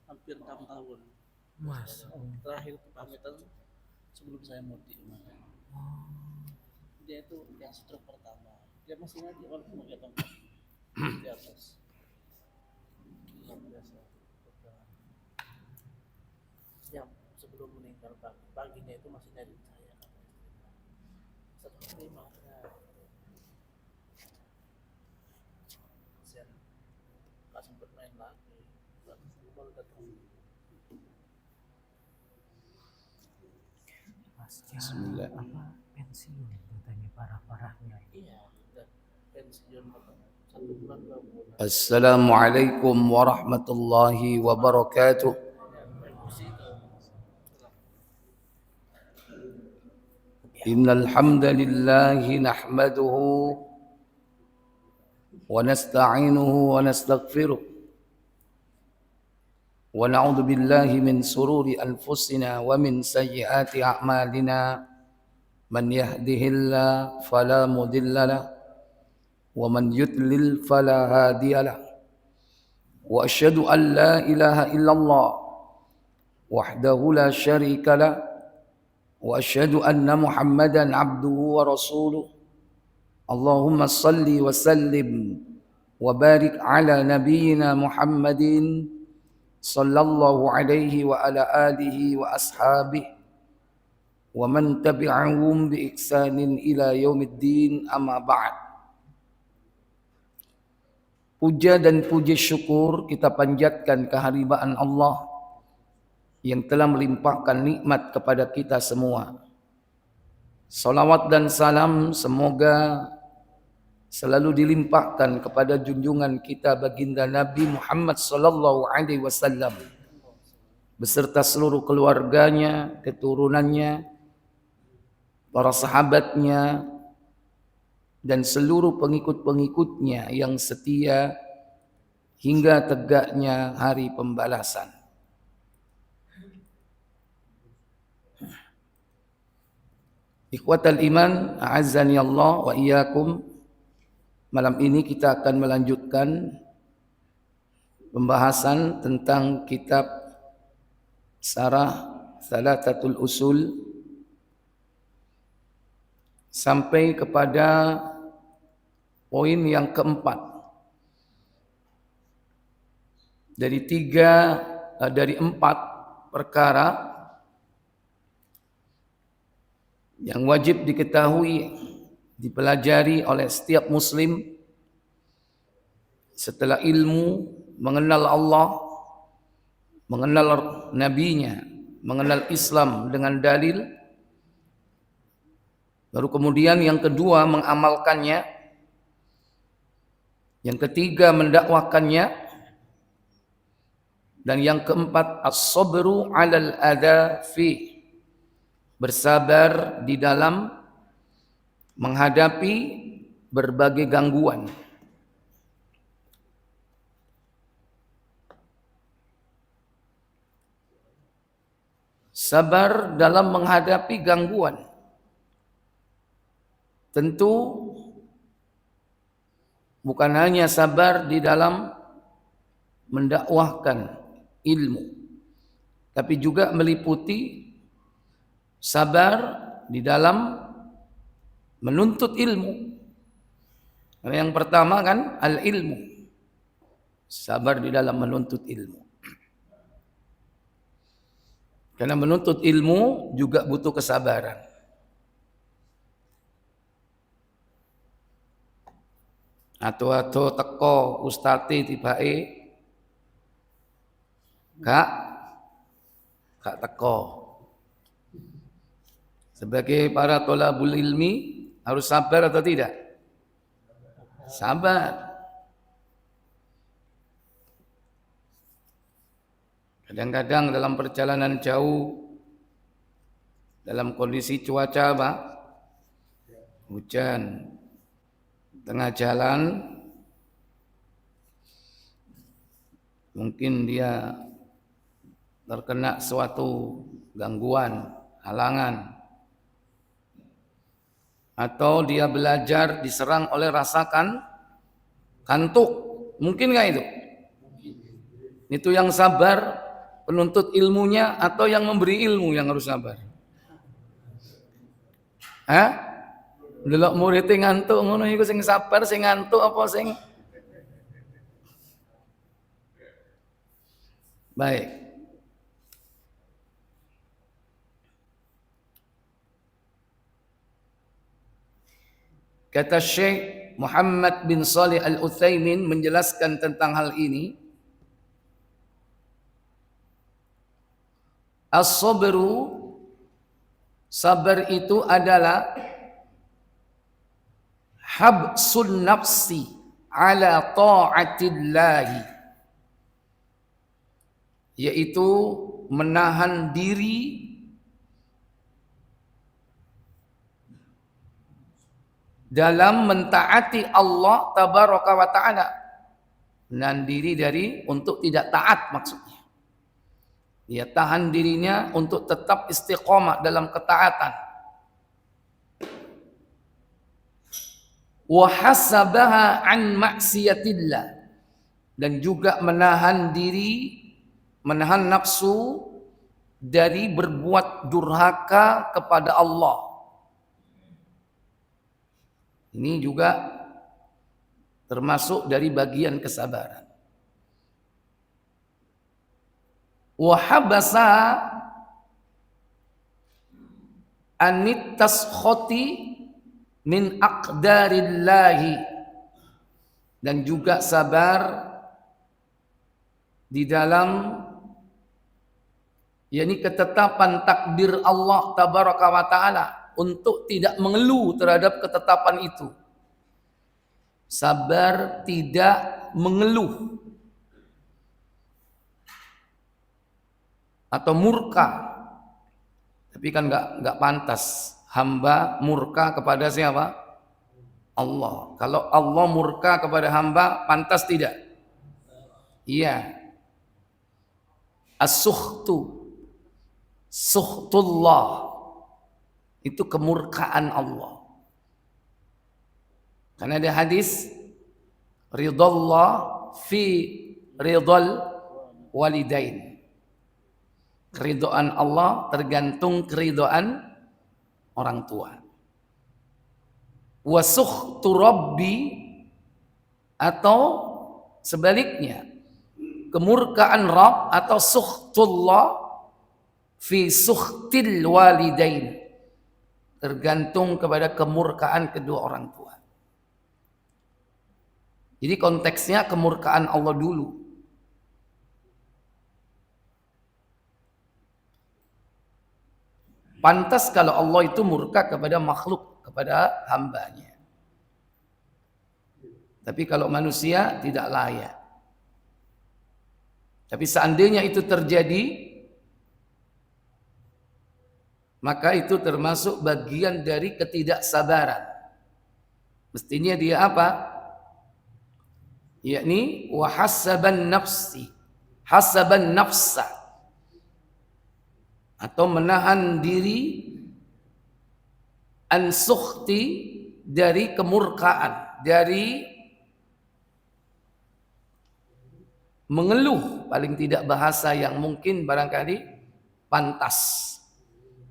hampir 6 tahun. Terakhir pamitan sebelum saya mudik. Dia itu yang stroke pertama. Dia masih ngaji walaupun pakai tongkat di atas. Luar biasa. Yang sebelum meninggal paginya itu masih nyari saya kata istrinya. Setelah terima ya. Kasihan. Gak sempat main lagi. Baru datang. Bismillah. Pensiun katanya parah-parahnya. Iya, udah pensiun 1 bulan 2 bulan. Assalamualaikum warahmatullahi wabarakatuh. Innal hamdalillahi nahmaduhu wa nasta'inuhu wa nastaghfiruh wa na'udzu billahi min sururi anfusina wa min sayyiati a'malina man yahdihillahu fala mudilla lahu wa man yudlil fala hadiya lahu wa asyhadu an la ilaha illallah wahdahu la syarika lahu wa asyhadu anna Muhammadan abduhu wa rasuluh. Allahumma salli wa sallim wa barik ala nabiyyina Muhammadin sallallahu alaihi wa ala alihi wa ashabihi wa man tabi'ahum bi ihsanin ila yaumiddin, amma ba'd. Puja dan puji syukur kita panjatkan kehadiran Allah yang telah melimpahkan nikmat kepada kita semua. Salawat dan salam semoga selalu dilimpahkan kepada junjungan kita baginda Nabi Muhammad sallallahu alaihi wasallam beserta seluruh keluarganya, keturunannya, para sahabatnya dan seluruh pengikut-pengikutnya yang setia hingga tegaknya hari pembalasan. Ikhwatal iman, a'azzani Allah wa iyyakum. Malam ini kita akan melanjutkan pembahasan tentang kitab Syarah Thalathatul Usul sampai kepada poin yang keempat. Dari 4 perkara yang wajib diketahui, dipelajari oleh setiap muslim setelah ilmu, mengenal Allah, mengenal nabinya, mengenal Islam dengan dalil, baru kemudian yang kedua mengamalkannya, yang ketiga mendakwahkannya, dan yang keempat as-sabru 'alal adza fi, bersabar di dalam menghadapi berbagai gangguan. Sabar dalam menghadapi gangguan. Tentu bukan hanya sabar di dalam mendakwahkan ilmu, tapi juga meliputi sabar di dalam menuntut ilmu. Karena yang pertama kan al-ilmu. Sabar di dalam menuntut ilmu. Karena menuntut ilmu juga butuh kesabaran. Atu-atu teko ustati tibake gak teko. Sebagai para thalabul ilmi harus sabar atau tidak? Sabar. Kadang-kadang dalam perjalanan jauh, dalam kondisi cuaca apa? Hujan, tengah jalan, mungkin dia terkena suatu gangguan, halangan. Atau dia belajar diserang oleh rasa kantuk. Mungkin nggak itu? Itu yang sabar penuntut ilmunya atau yang memberi ilmu yang harus sabar? Hah? Delok murid ngantuk ngono iku sing sabar, sing ngantuk apa sing? Baik. Kata Syekh Muhammad bin Shalih Al-Utsaimin menjelaskan tentang hal ini. As-sabru, sabar itu adalah habsun nafsi ala ta'atillahi, yaitu menahan diri dalam mentaati Allah tabaraka wa ta'ala. Menahan diri dari untuk tidak taat maksudnya. Dia tahan dirinya untuk tetap istiqomah dalam ketaatan. Wa hasabaha an maksiatillah, dan juga menahan diri, menahan nafsu dari berbuat durhaka kepada Allah. Ini juga termasuk dari bagian kesabaran. Wa habasa anit taskhoti min aqdarillahi, dan juga sabar di dalam yakni ketetapan takdir Allah tabaraka wa taala, untuk tidak mengeluh terhadap ketetapan itu. Sabar tidak mengeluh atau murka. Tapi kan enggak pantas hamba murka kepada siapa? Allah. Kalau Allah murka kepada hamba, pantas tidak? Iya. As-sukhtu, sukhtullah, itu kemurkaan Allah. Karena ada hadis ridallah fi ridal walidain. Keridhaan Allah tergantung keridhaan orang tua. Wa sukhtu rabbi, atau sebaliknya, kemurkaan Rabb atau sukhtullah fi sukhtil walidain, tergantung kepada kemurkaan kedua orang tua. Jadi konteksnya kemurkaan Allah dulu. Pantas kalau Allah itu murka kepada makhluk, kepada hambanya. Tapi kalau manusia tidak layak. Tapi seandainya itu terjadi, maka itu termasuk bagian dari ketidaksabaran. Mestinya dia apa? Yakni wahasaban nafsi, hasaban nafsa, atau menahan diri an sukhti, dari kemurkaan, dari mengeluh, paling tidak bahasa yang mungkin barangkali pantas.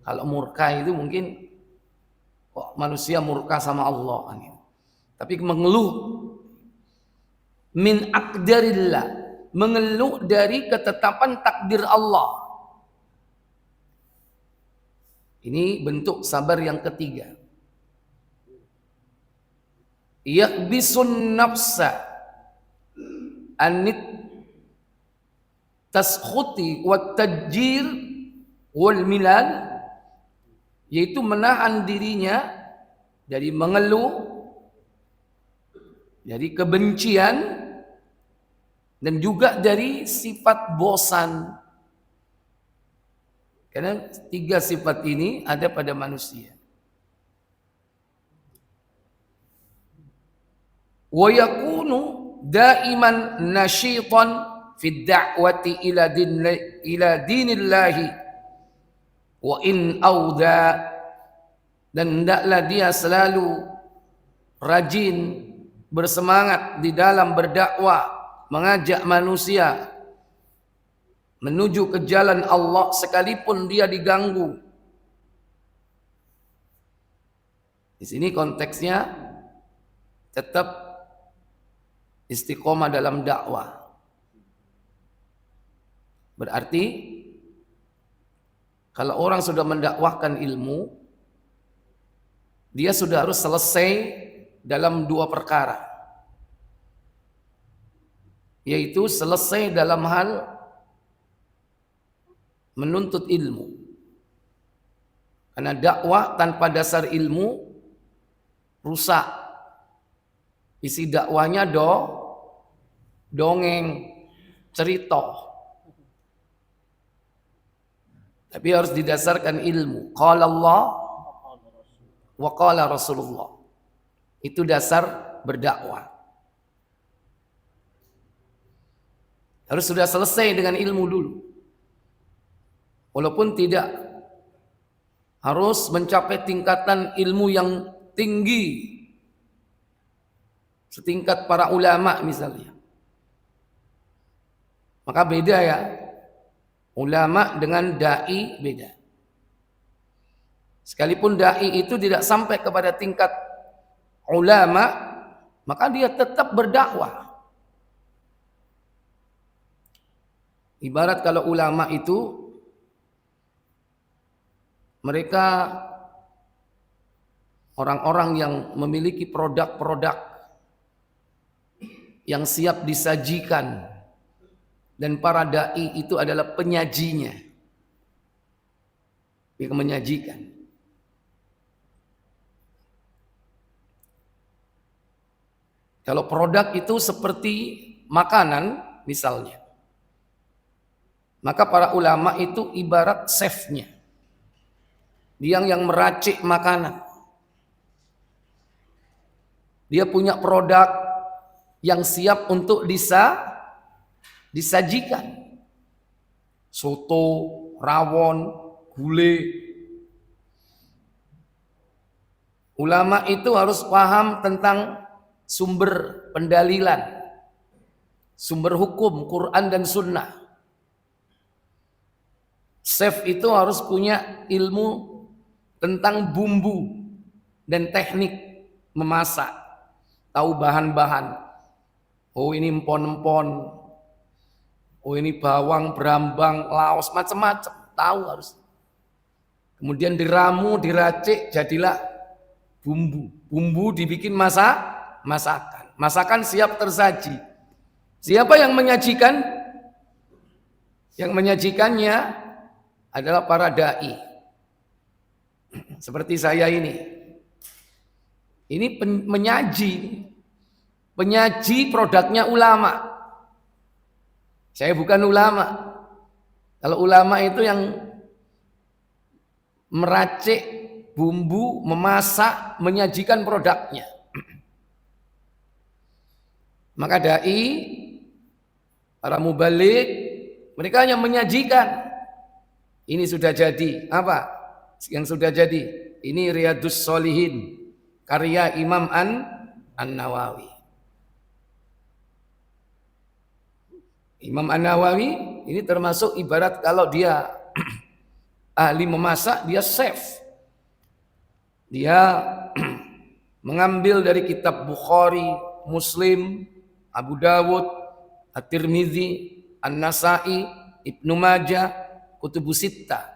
Kalau murka itu mungkin kok manusia murka sama Allah. Tapi mengeluh min aqdarillah, mengeluh dari ketetapan takdir Allah. Ini bentuk sabar yang ketiga. Yakbisun nafsa anit taskhuti wat tajjir wal milal, yaitu menahan dirinya dari mengeluh, dari kebencian, dan juga dari sifat bosan. Karena tiga sifat ini ada pada manusia. Wa yakunu daiman nashitan fi da'wati ila dinillahi wa in awda dan hendaklah dia selalu rajin bersemangat di dalam berdakwah, mengajak manusia menuju ke jalan Allah sekalipun dia diganggu. Di sini konteksnya tetap istiqomah dalam dakwah. Berarti kalau orang sudah mendakwahkan ilmu, dia sudah harus selesai dalam dua perkara, yaitu selesai dalam hal menuntut ilmu. Karena dakwah tanpa dasar ilmu rusak. Isi dakwahnya dongeng, cerita. Tapi harus didasarkan ilmu. Qala Allah wa qala Rasulullah. Itu dasar berdakwah. Harus sudah selesai dengan ilmu dulu. Walaupun tidak harus mencapai tingkatan ilmu yang tinggi setingkat para ulama misalnya. Maka beda ya. Ulama dengan dai beda. Sekalipun dai itu tidak sampai kepada tingkat ulama, maka dia tetap berdakwah. Ibarat kalau ulama itu mereka orang-orang yang memiliki produk-produk yang siap disajikan, dan para dai itu adalah penyajinya. Mereka menyajikan. Kalau produk itu seperti makanan misalnya, maka para ulama itu ibarat chefnya, dia yang meracik makanan. Dia punya produk yang siap untuk disajikan. Soto, rawon, gulai. Ulama itu harus paham tentang sumber pendalilan, sumber hukum, Quran dan Sunnah. Chef itu harus punya ilmu tentang bumbu dan teknik memasak, tahu bahan-bahan. Oh ini empon-empon, oh ini bawang, berambang, laos, macam-macam, tahu harus. Kemudian diramu, diracik, jadilah bumbu. Bumbu dibikin masakan. Masakan siap tersaji. Siapa yang menyajikan? Yang menyajikannya adalah para dai. Seperti saya ini. Ini penyaji produknya ulama. Saya bukan ulama. Kalau ulama itu yang meracik bumbu, memasak, menyajikan produknya. Maka dai, para mubalik, mereka hanya menyajikan. Ini sudah jadi. Apa yang sudah jadi? Ini Riyadhus Shalihin, karya Imam An-Nawawi. Imam An-Nawawi ini termasuk ibarat kalau dia ahli memasak, dia chef. Dia mengambil dari kitab Bukhari, Muslim, Abu Dawud, At-Tirmidzi, An-Nasai, Ibnu Majah, Kutubus Sittah,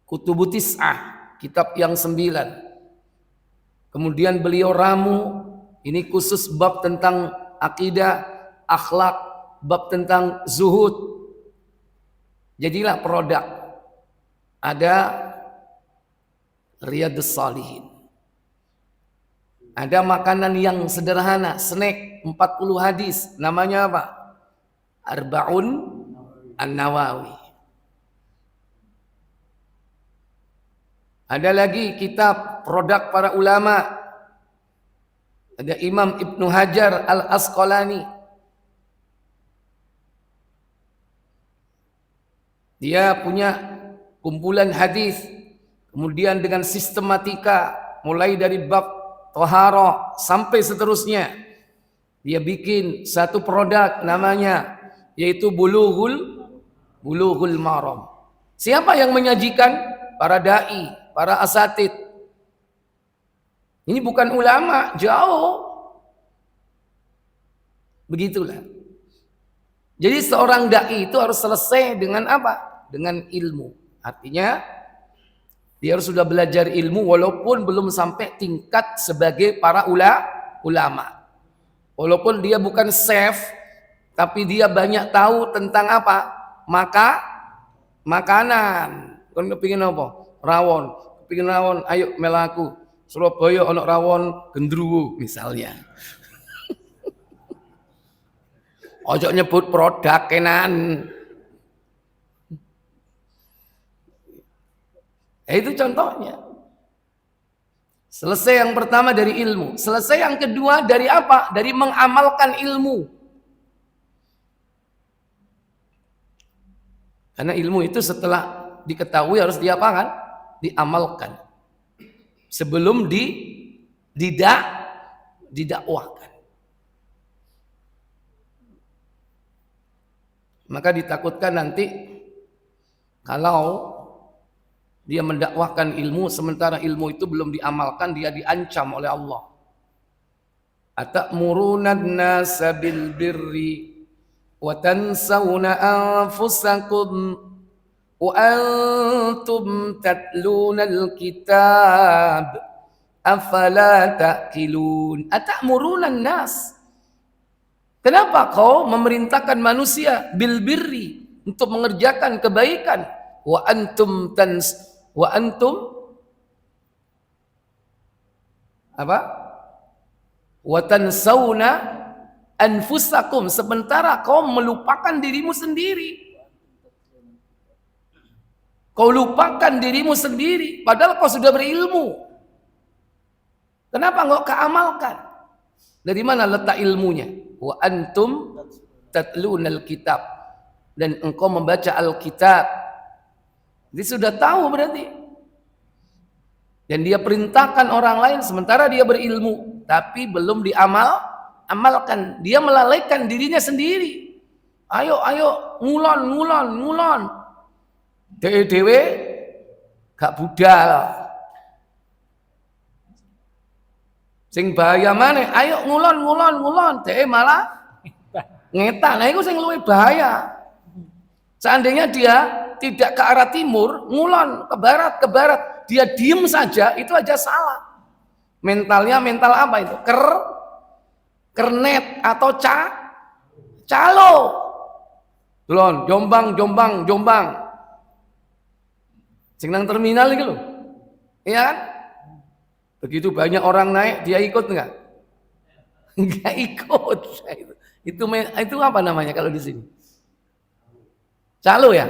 Kutubut Tis'ah, kitab yang 9. Kemudian beliau ramu, ini khusus bab tentang akidah, akhlak, bab tentang zuhud. Jadilah produk. Ada Riyadhus Shalihin. Ada makanan yang sederhana, snack 40 hadis. Namanya apa? Arba'un An-Nawawi. Ada lagi kitab produk para ulama. Ada Imam Ibnu Hajar Al-Asqalani. Dia punya kumpulan hadis kemudian dengan sistematika mulai dari bab thaharah sampai seterusnya. Dia bikin satu produk namanya yaitu Bulughul Maram. Siapa yang menyajikan? Para dai, para asatid. Ini bukan ulama, jauh. Begitulah. Jadi seorang dai itu harus selesai dengan apa? Dengan ilmu. Artinya dia harus sudah belajar ilmu walaupun belum sampai tingkat sebagai para ulama. Walaupun dia bukan chef, tapi dia banyak tahu tentang apa? Makanan. Kon kepingin apa? Rawon. Kepingin rawon, ayo melaku. Surabaya ono rawon gendruwo misalnya. Ojo nyebut produk kenan. Itu contohnya. Selesai yang pertama dari ilmu. Selesai yang kedua dari apa? Dari mengamalkan ilmu. Karena ilmu itu setelah diketahui harus diapakan? Diamalkan. Sebelum didakwahkan. Maka ditakutkan nanti kalau dia mendakwahkan ilmu sementara ilmu itu belum diamalkan, dia diancam oleh Allah. Atamuruna an-nasa bil birri wa tansawna anfusakum wa antum tatluna al-kitab afala ta'qilun. Atamuruna an-nas, kenapa kau memerintahkan manusia bil birri untuk mengerjakan kebaikan wa antum apa? Wa tansawna anfusakum, sementara kau melupakan dirimu sendiri. Kau lupakan dirimu sendiri padahal kau sudah berilmu. Kenapa enggak keamalkan? Dari mana letak ilmunya? Wa antum tatlunal kitab, dan engkau membaca Alkitab. Dia sudah tahu berarti. Dan dia perintahkan orang lain sementara dia berilmu, tapi belum diamalkan. Dia melalaikan dirinya sendiri. Ayo ngulon. Dewe gak budal. Sing bahaya mana? Ayo ngulon. Dewe malah ngetan. Nah itu sing luwih bahaya. Seandainya dia tidak ke arah timur, ngulon ke barat, dia diem saja, itu aja salah. Mentalnya mental apa itu? Kernet atau calo. Lon, Jombang. Sing nang terminal iki lho. Iya kan? Begitu banyak orang naik, dia ikut enggak? Enggak ikut. Itu apa namanya kalau di sini? Calo ya?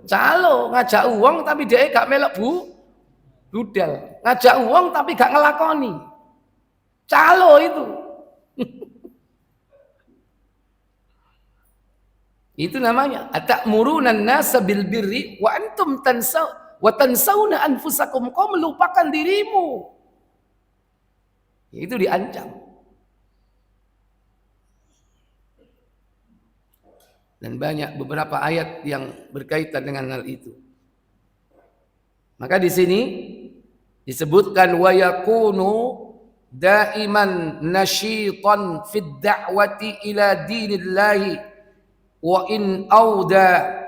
Calo, ngajak uang tapi dia gak melok budal. Ngajak uang tapi gak ngelakoni. Calo itu. Itu namanya atamuruna an-nasa bil birri wa antum tansawna anfusakum. Kau melupakan dirimu. Itu diancam. Dan banyak beberapa ayat yang berkaitan dengan hal itu. Maka di sini disebutkan wa yakunu daiman nashitan fid da'wati ila dinillahi wa in auda,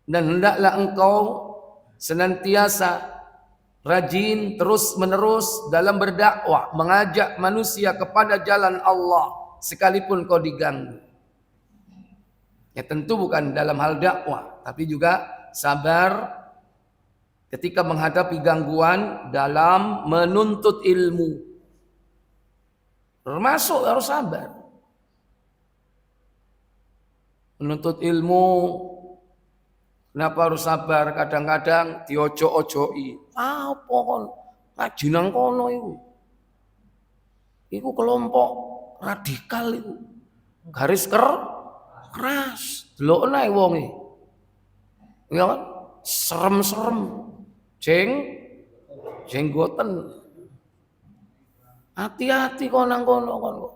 dan hendaklah engkau senantiasa rajin terus menerus dalam berdakwah, mengajak manusia kepada jalan Allah sekalipun kau diganggu. Ya tentu bukan dalam hal dakwah, tapi juga sabar ketika menghadapi gangguan dalam menuntut ilmu. Termasuk harus sabar. Menuntut ilmu, kenapa harus sabar? Kadang-kadang diojo-ojoi. Apa kon? Ngaji nang kono iku. Iku kelompok radikal iku. Garis keras. Delok nae wonge. Ya kan? Serem-serem. jenggoten. Hati-hati kono kono.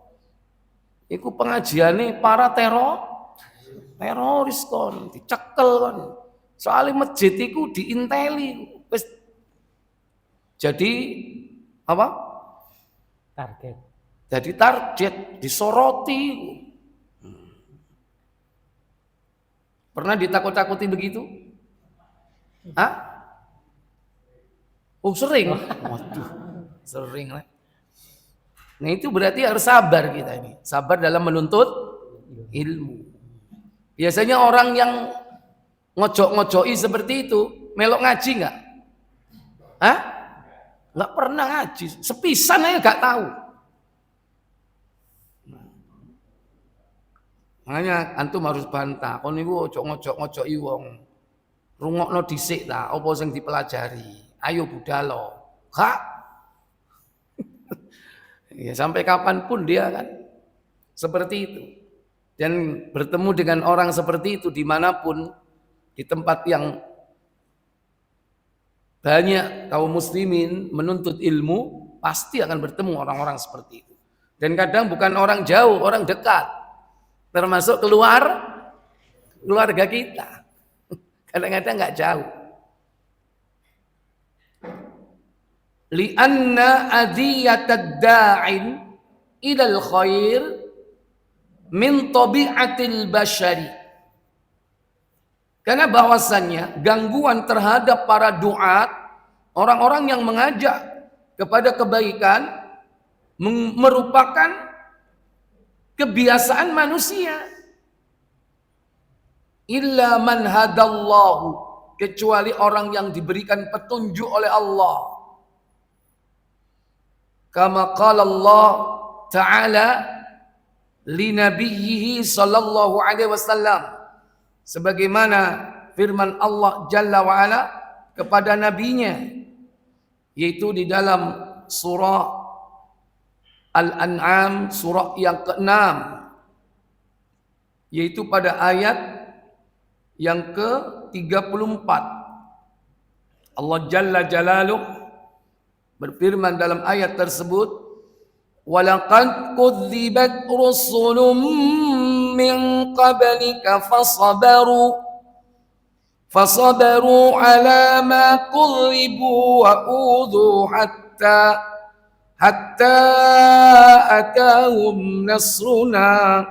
Iku pengajiane para teroris kon, dicekel kon. Soalnya masjid iku diinteli. Wis jadi apa? Target. Jadi target, disoroti. Pernah ditakut-takuti begitu? Hah? Oh sering. Waduh, sering lah. Nah itu berarti harus sabar kita ini. Sabar dalam menuntut ilmu. Biasanya orang yang ngojok-ngojoki seperti itu, melok ngaji nggak? Hah? Nggak pernah ngaji. Sepisan aja nggak tahu. Makanya antum harus bantah. Kon niku ojo ngojok-ngojoki wong. Rungokno dhisik ta, apa sing dipelajari. Ayo budalo. Kak. Ya sampai kapanpun dia kan seperti itu. Dan bertemu dengan orang seperti itu dimanapun, di tempat yang banyak kaum muslimin menuntut ilmu, pasti akan bertemu orang-orang seperti itu. Dan kadang bukan orang jauh, orang dekat. Termasuk keluarga kita. Kadang-kadang nggak jauh. Lianna adiyatad da'in ilal khair min tabi'atil bashari. Karena bahwasannya gangguan terhadap para duat, orang-orang yang mengajak kepada kebaikan, merupakan kebiasaan manusia. Illa man hadallahu, kecuali orang yang diberikan petunjuk oleh Allah. Kama qala Allah Ta'ala li nabiyhi sallallahu alaihi wasallam, sebagaimana firman Allah Jalla wa Ala kepada nabinya, yaitu di dalam surah Al-An'am, surah yang ke-6, yaitu pada ayat yang ke-34. Allah Jalla Jalaluh berfirman dalam ayat tersebut, walaqad kudzibat rusulun min qablika fasabaru ala ma kudzibu wa udhu hatta atahum nasruna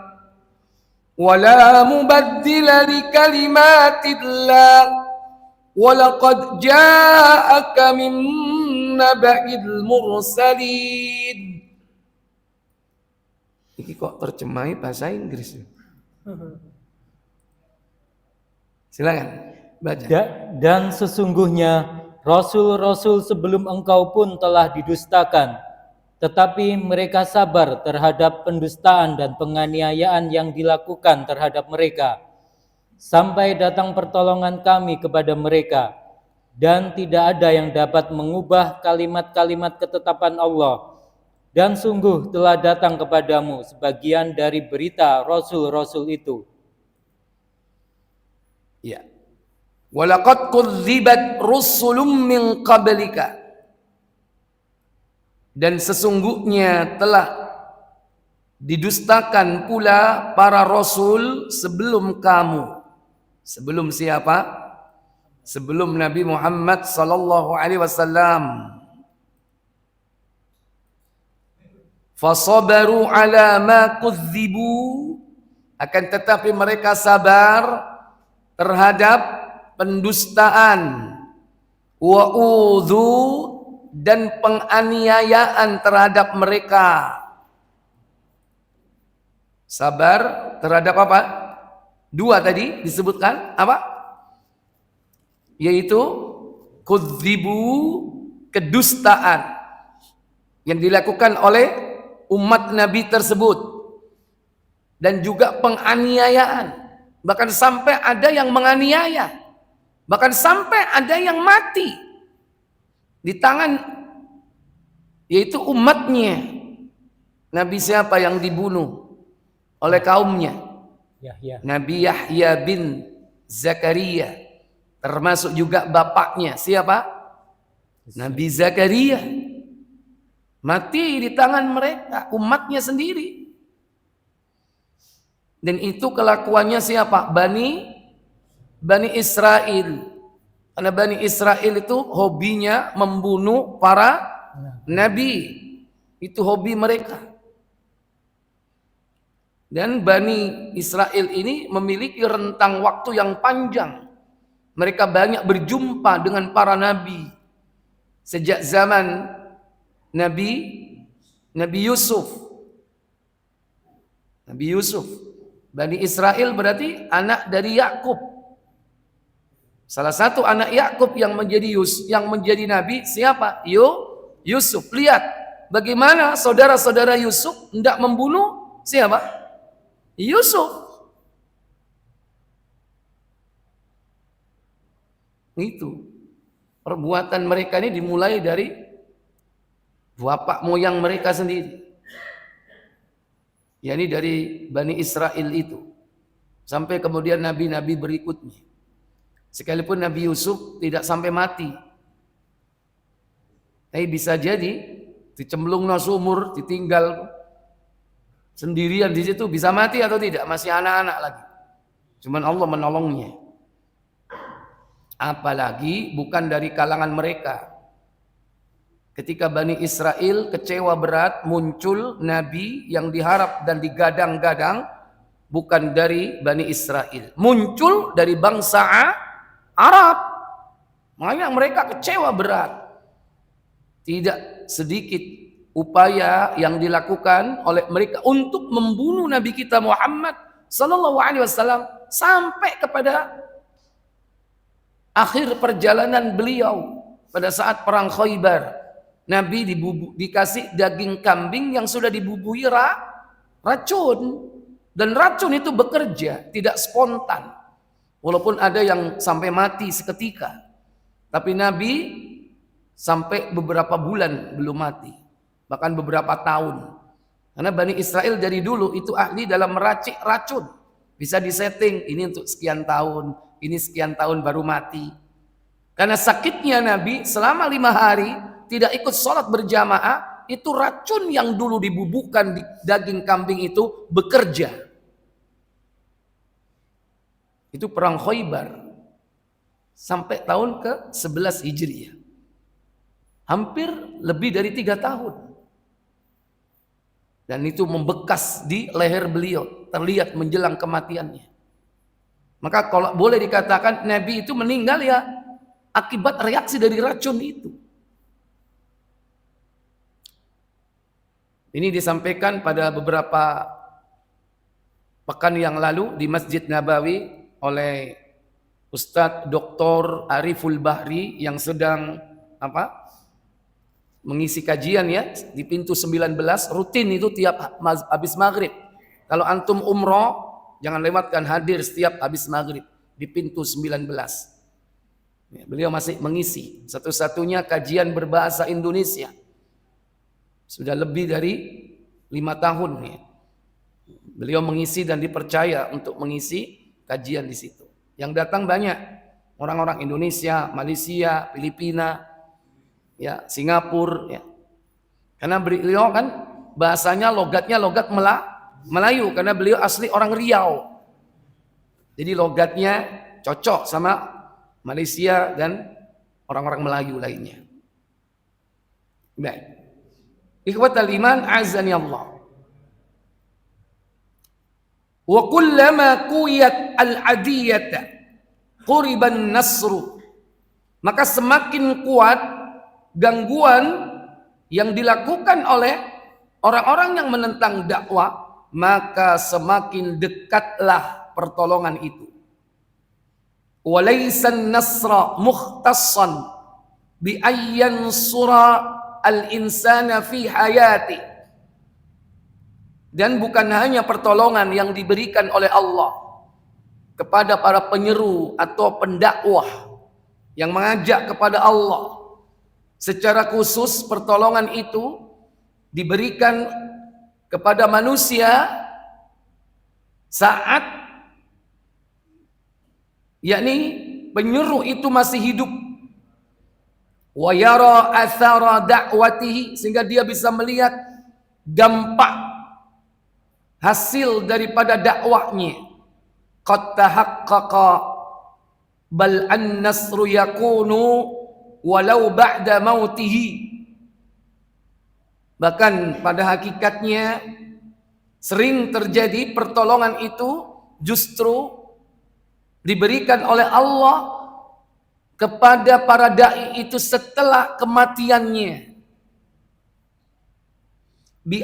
wala mubaddila likalimatillah walaqad ja'aka min naba'il mursalin. Ini kok terjemahi bahasa Inggris? Silakan baca. Dan sesungguhnya rasul-rasul sebelum engkau pun telah didustakan, tetapi mereka sabar terhadap pendustaan dan penganiayaan yang dilakukan terhadap mereka, sampai datang pertolongan kami kepada mereka, dan tidak ada yang dapat mengubah kalimat-kalimat ketetapan Allah. Dan sungguh telah datang kepadamu sebagian dari berita rasul-rasul itu. Ya. Walaqad kudzibat rusulun min qablika. Dan sesungguhnya telah didustakan pula para rasul sebelum kamu. Sebelum siapa? Sebelum Nabi Muhammad sallallahu alaihi wasallam. Fasabaru ala ma kudzibu, akan tetapi mereka sabar terhadap pendustaan, wa udzu, dan penganiayaan terhadap mereka. Sabar terhadap apa? Dua tadi disebutkan apa? Yaitu kudzibu, kedustaan yang dilakukan oleh umat Nabi tersebut, dan juga penganiayaan, bahkan sampai ada yang menganiaya, bahkan sampai ada yang mati di tangan, yaitu umatnya. Nabi siapa yang dibunuh oleh kaumnya? Yahya. Nabi Yahya bin Zakaria, termasuk juga bapaknya siapa? Nabi Zakaria mati di tangan mereka, umatnya sendiri. Dan itu kelakuannya siapa? Bani Israel. Karena Bani Israel itu hobinya membunuh para nabi. Itu hobi mereka. Dan Bani Israel ini memiliki rentang waktu yang panjang. Mereka banyak berjumpa dengan para nabi. Sejak zaman Nabi Yusuf. Nabi Yusuf. Bani Israel berarti anak dari Yakub. Salah satu anak Yakub yang menjadi nabi siapa? Yusuf. Lihat bagaimana saudara-saudara Yusuf hendak membunuh siapa? Yusuf. Itu perbuatan mereka ini dimulai dari bapak moyang mereka sendiri, yakni dari Bani Israel itu, sampai kemudian nabi-nabi berikutnya. Sekalipun Nabi Yusuf tidak sampai mati, tapi bisa jadi dicemplung no sumur, ditinggal sendirian di situ, bisa mati atau tidak, masih anak-anak lagi. Cuman Allah menolongnya. Apalagi bukan dari kalangan mereka. Ketika Bani Israel kecewa berat, muncul nabi yang diharap dan digadang-gadang bukan dari Bani Israel, muncul dari bangsa Arab. Makanya mereka kecewa berat. Tidak sedikit upaya yang dilakukan oleh mereka untuk membunuh Nabi kita Muhammad sallallahu alaihi wasallam sampai kepada akhir perjalanan beliau pada saat perang Khaybar. Nabi dikasih daging kambing yang sudah dibubuhi racun, dan racun itu bekerja tidak spontan. Walaupun ada yang sampai mati seketika, tapi Nabi sampai beberapa bulan belum mati, bahkan beberapa tahun. Karena Bani Israel dari dulu itu ahli dalam meracik racun, bisa disetting ini untuk sekian tahun, ini sekian tahun baru mati. Karena sakitnya Nabi selama 5 hari tidak ikut sholat berjamaah, itu racun yang dulu dibubuhkan di daging kambing itu bekerja. Itu perang Khaybar sampai tahun ke-11 Hijriah, hampir lebih dari 3 tahun, dan itu membekas di leher beliau, terlihat menjelang kematiannya. Maka kalau boleh dikatakan Nabi itu meninggal ya akibat reaksi dari racun itu. Ini disampaikan pada beberapa pekan yang lalu di Masjid Nabawi oleh Ustadz Dr. Ariful Bahri yang sedang mengisi kajian ya di pintu 19, rutin itu tiap habis maghrib. Kalau antum umroh jangan lewatkan, hadir setiap habis maghrib di pintu 19. Ya, beliau masih mengisi satu-satunya kajian berbahasa Indonesia. Sudah lebih dari 5 tahun ya. Beliau mengisi dan dipercaya untuk mengisi kajian di situ. Yang datang banyak orang-orang Indonesia, Malaysia, Filipina, ya, Singapura ya. Karena beliau kan bahasanya logatnya logat Melayu karena beliau asli orang Riau. Jadi logatnya cocok sama Malaysia dan orang-orang Melayu lainnya. Baik. Ikhwatal iman azani Allah. Wa kullama qiyat al-adiyata quriban nasru. Maka semakin kuat gangguan yang dilakukan oleh orang-orang yang menentang dakwah, maka semakin dekatlah pertolongan itu. Walaysan nasra mukhtassan bi ayyan sura al-insana fi hayati. Dan bukan hanya pertolongan yang diberikan oleh Allah kepada para penyeru atau pendakwah yang mengajak kepada Allah. Secara khusus pertolongan itu diberikan kepada manusia saat yakni penyeru itu masih hidup. wa yara athara da'watihi, sehingga dia bisa melihat dampak hasil daripada dakwahnya. Qad tahaqqaqa bal an-nasru yakunu walau ba'da mautihi. Bahkan pada hakikatnya sering terjadi pertolongan itu justru diberikan oleh Allah kepada para dai itu setelah kematiannya. Bi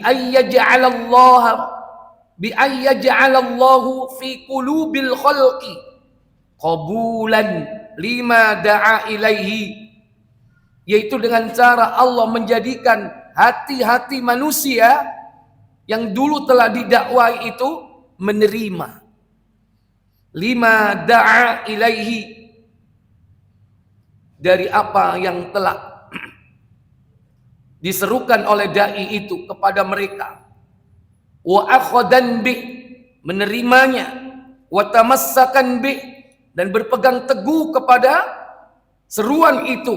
ayyaj'alallahu fi qulubil khalqi qabulan lima da'a ilaihi, yaitu dengan cara Allah menjadikan hati-hati manusia yang dulu telah didakwai itu menerima lima da'a ilaihi, dari apa yang telah diserukan oleh dai itu kepada mereka. Wa akhadan bih, menerimanya. Wa tamassakan bih, dan berpegang teguh kepada seruan itu.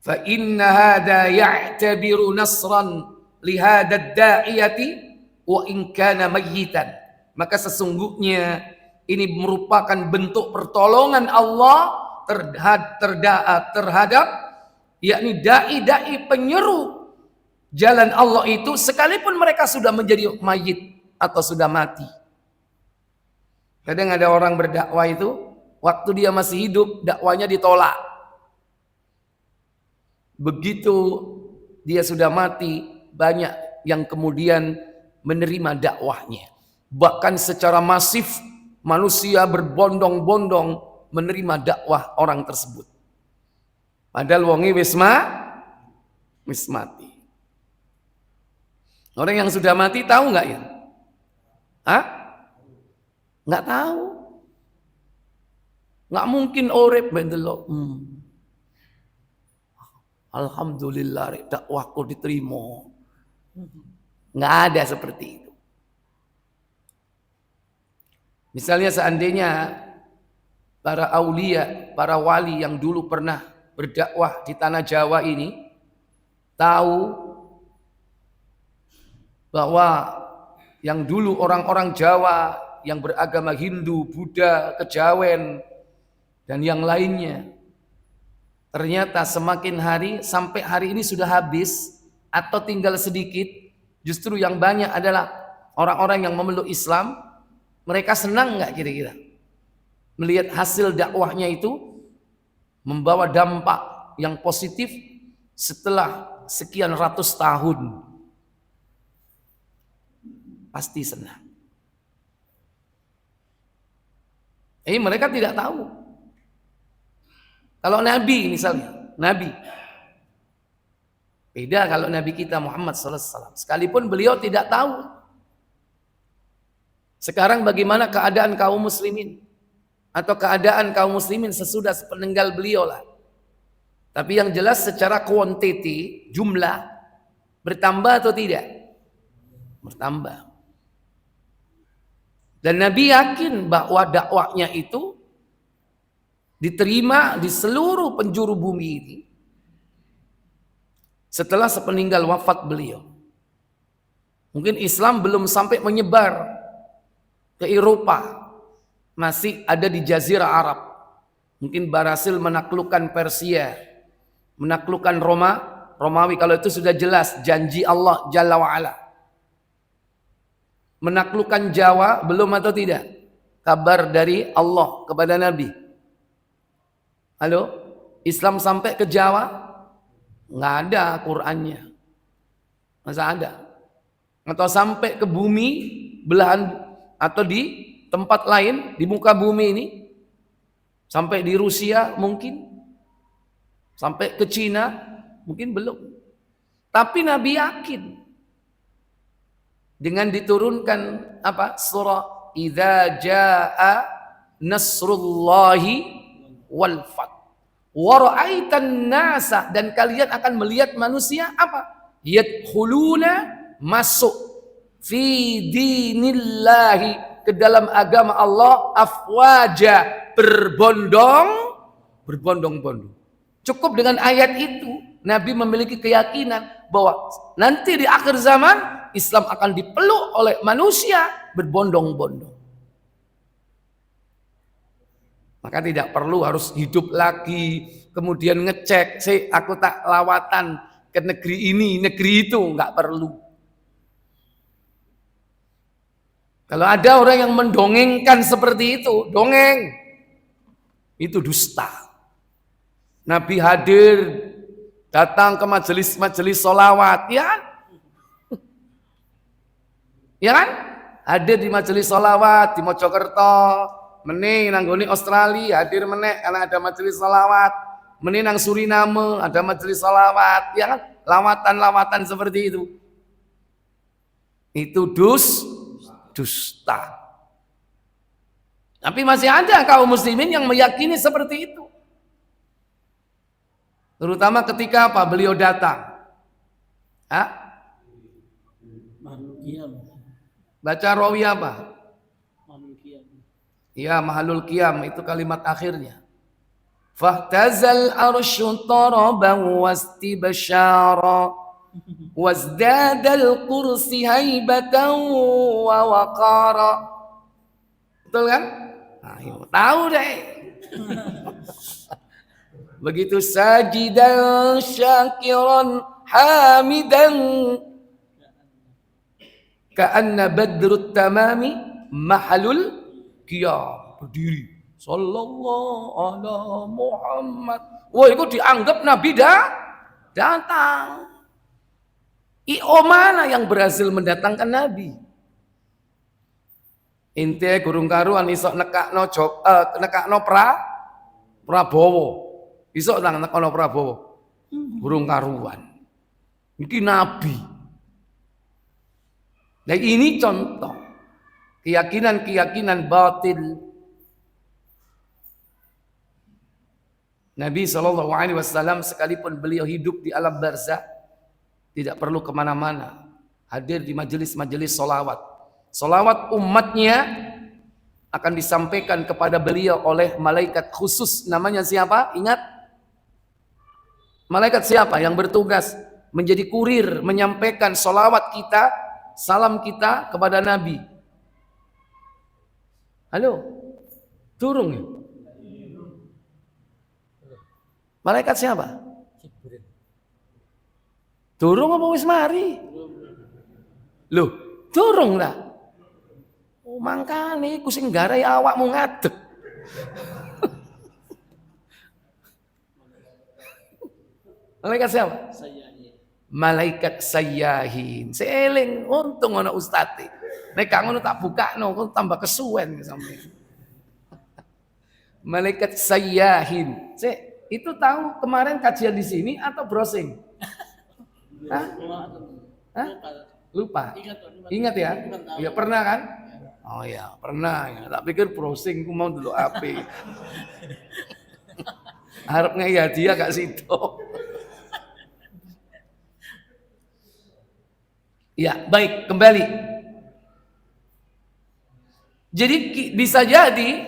Fa inna hadha ya'tabiru nasran li hadha ad-da'iyati wa in kana mayyitan. Maka sesungguhnya ini merupakan bentuk pertolongan Allah terhadap yakni dai-dai penyeru jalan Allah itu, sekalipun mereka sudah menjadi mayit atau sudah mati. Kadang ada orang berdakwah itu waktu dia masih hidup dakwanya ditolak. Begitu dia sudah mati, banyak yang kemudian menerima dakwahnya. Bahkan secara masif manusia berbondong-bondong menerima dakwah orang tersebut. Padahal wonge wis mati. Orang yang sudah mati tahu nggak ya? Hah? Nggak tahu. Nggak mungkin urip bendelok. Alhamdulillah dakwahku diterima. Nggak ada seperti itu. Misalnya seandainya para aulia, para wali yang dulu pernah berdakwah di tanah Jawa ini tahu bahwa yang dulu orang-orang Jawa yang beragama Hindu, Buddha, Kejawen dan yang lainnya, ternyata semakin hari sampai hari ini sudah habis atau tinggal sedikit, justru yang banyak adalah orang-orang yang memeluk Islam. Mereka senang nggak kira-kira melihat hasil dakwahnya itu membawa dampak yang positif setelah sekian ratus tahun? Pasti senang. Mereka tidak tahu. Kalau Nabi misalnya, Nabi beda kalau Nabi kita Muhammad SAW, sekalipun beliau tidak tahu sekarang bagaimana keadaan kaum muslimin atau keadaan kaum muslimin sesudah sepeninggal beliau lah. Tapi yang jelas secara kuantiti, jumlah bertambah atau tidak? Bertambah. Dan Nabi yakin bahwa dakwahnya itu diterima di seluruh penjuru bumi ini setelah sepeninggal wafat beliau. Mungkin Islam belum sampai menyebar ke Eropa, masih ada di Jazirah Arab. Mungkin berhasil menaklukkan Persia, menaklukkan Romawi, kalau itu sudah jelas janji Allah Jalla wa'ala. Menaklukkan Jawa belum atau tidak? Kabar dari Allah kepada Nabi. Halo? Islam sampai ke Jawa? Nggak ada Qur'annya. Masa ada? Atau sampai ke bumi belahan atau di tempat lain di muka bumi ini? Sampai di Rusia mungkin? Sampai ke Cina? Mungkin belum. Tapi Nabi yakin dengan diturunkan apa? Surah Idza jaa nasrullahi wal fath. Wa ra'aitan nasa, dan kalian akan melihat manusia apa? Yadkhuluna, masuk fi dinillahi, ke dalam agama Allah, afwaja, berbondong-bondong. Cukup dengan ayat itu, Nabi memiliki keyakinan bahwa nanti di akhir zaman Islam akan dipeluk oleh manusia berbondong-bondong. Maka tidak perlu harus hidup lagi, kemudian ngecek, aku tak lawatan ke negeri ini, negeri itu, nggak perlu. Kalau ada orang yang mendongengkan seperti itu, dongeng, itu dusta. Nabi hadir, datang ke majelis-majelis sholawat, ya kan? Ya kan? Hadir di majelis sholawat di Mojokerto, meneh nanggoni Australia, hadir meneh karena ada majelis sholawat, meneh nang Suriname ada majelis sholawat, ya kan? Lawatan-lawatan seperti itu. Itu dusta. Tapi masih ada kaum muslimin yang meyakini seperti itu. Terutama ketika apa? Beliau datang. Mahlul qiyam. Baca rawi apa? Mahlul qiyam. Ya, mahalul qiyam itu kalimat akhirnya. Fahtazal arsyu taraban wastibsyara wazdadal kursi haibatan wa waqara. Betul kan? Nah, tahu deh. Begitu sajidan syakiran hamidan ka'anna badrut tamami mahalul qiyam, berdiri sallallahu ala Muhammad. Wah, itu dianggap Nabi datang. Mana yang berhasil mendatangkan Nabi? Inte gurung karuan isok nekakno Prabowo. Isok nang nekakno Prabowo. Gurung karuan. Iki Nabi. Nah, ini contoh keyakinan-keyakinan batil. Nabi SAW sekalipun beliau hidup di alam barzakh tidak perlu kemana-mana, hadir di majelis-majelis solawat. Solawat umatnya akan disampaikan kepada beliau oleh malaikat khusus. Namanya siapa? Ingat? Malaikat siapa yang bertugas menjadi kurir menyampaikan solawat kita, salam kita kepada Nabi. Halo? Turun ya? Malaikat siapa? Turun apa wis mari? Loh, turun lah. Oh, mangkane iku sing garai awakmu ngadeg. Malaikat siapa? Malaikat sayyahin. Seeling untung ana ustate. Nek gak ngono tak bukakno, kok tambah kesuwen sampe. Malaikat sayyahin. Itu tahu kemarin kajian di sini atau browsing? Hah? Lupa. Ingat ya? Ya pernah kan? Oh ya, pernah ya. Tak pikir browsing ku mau dulu HP. Harapnya ya dia gak situ. Ya, baik, kembali. Jadi bisa jadi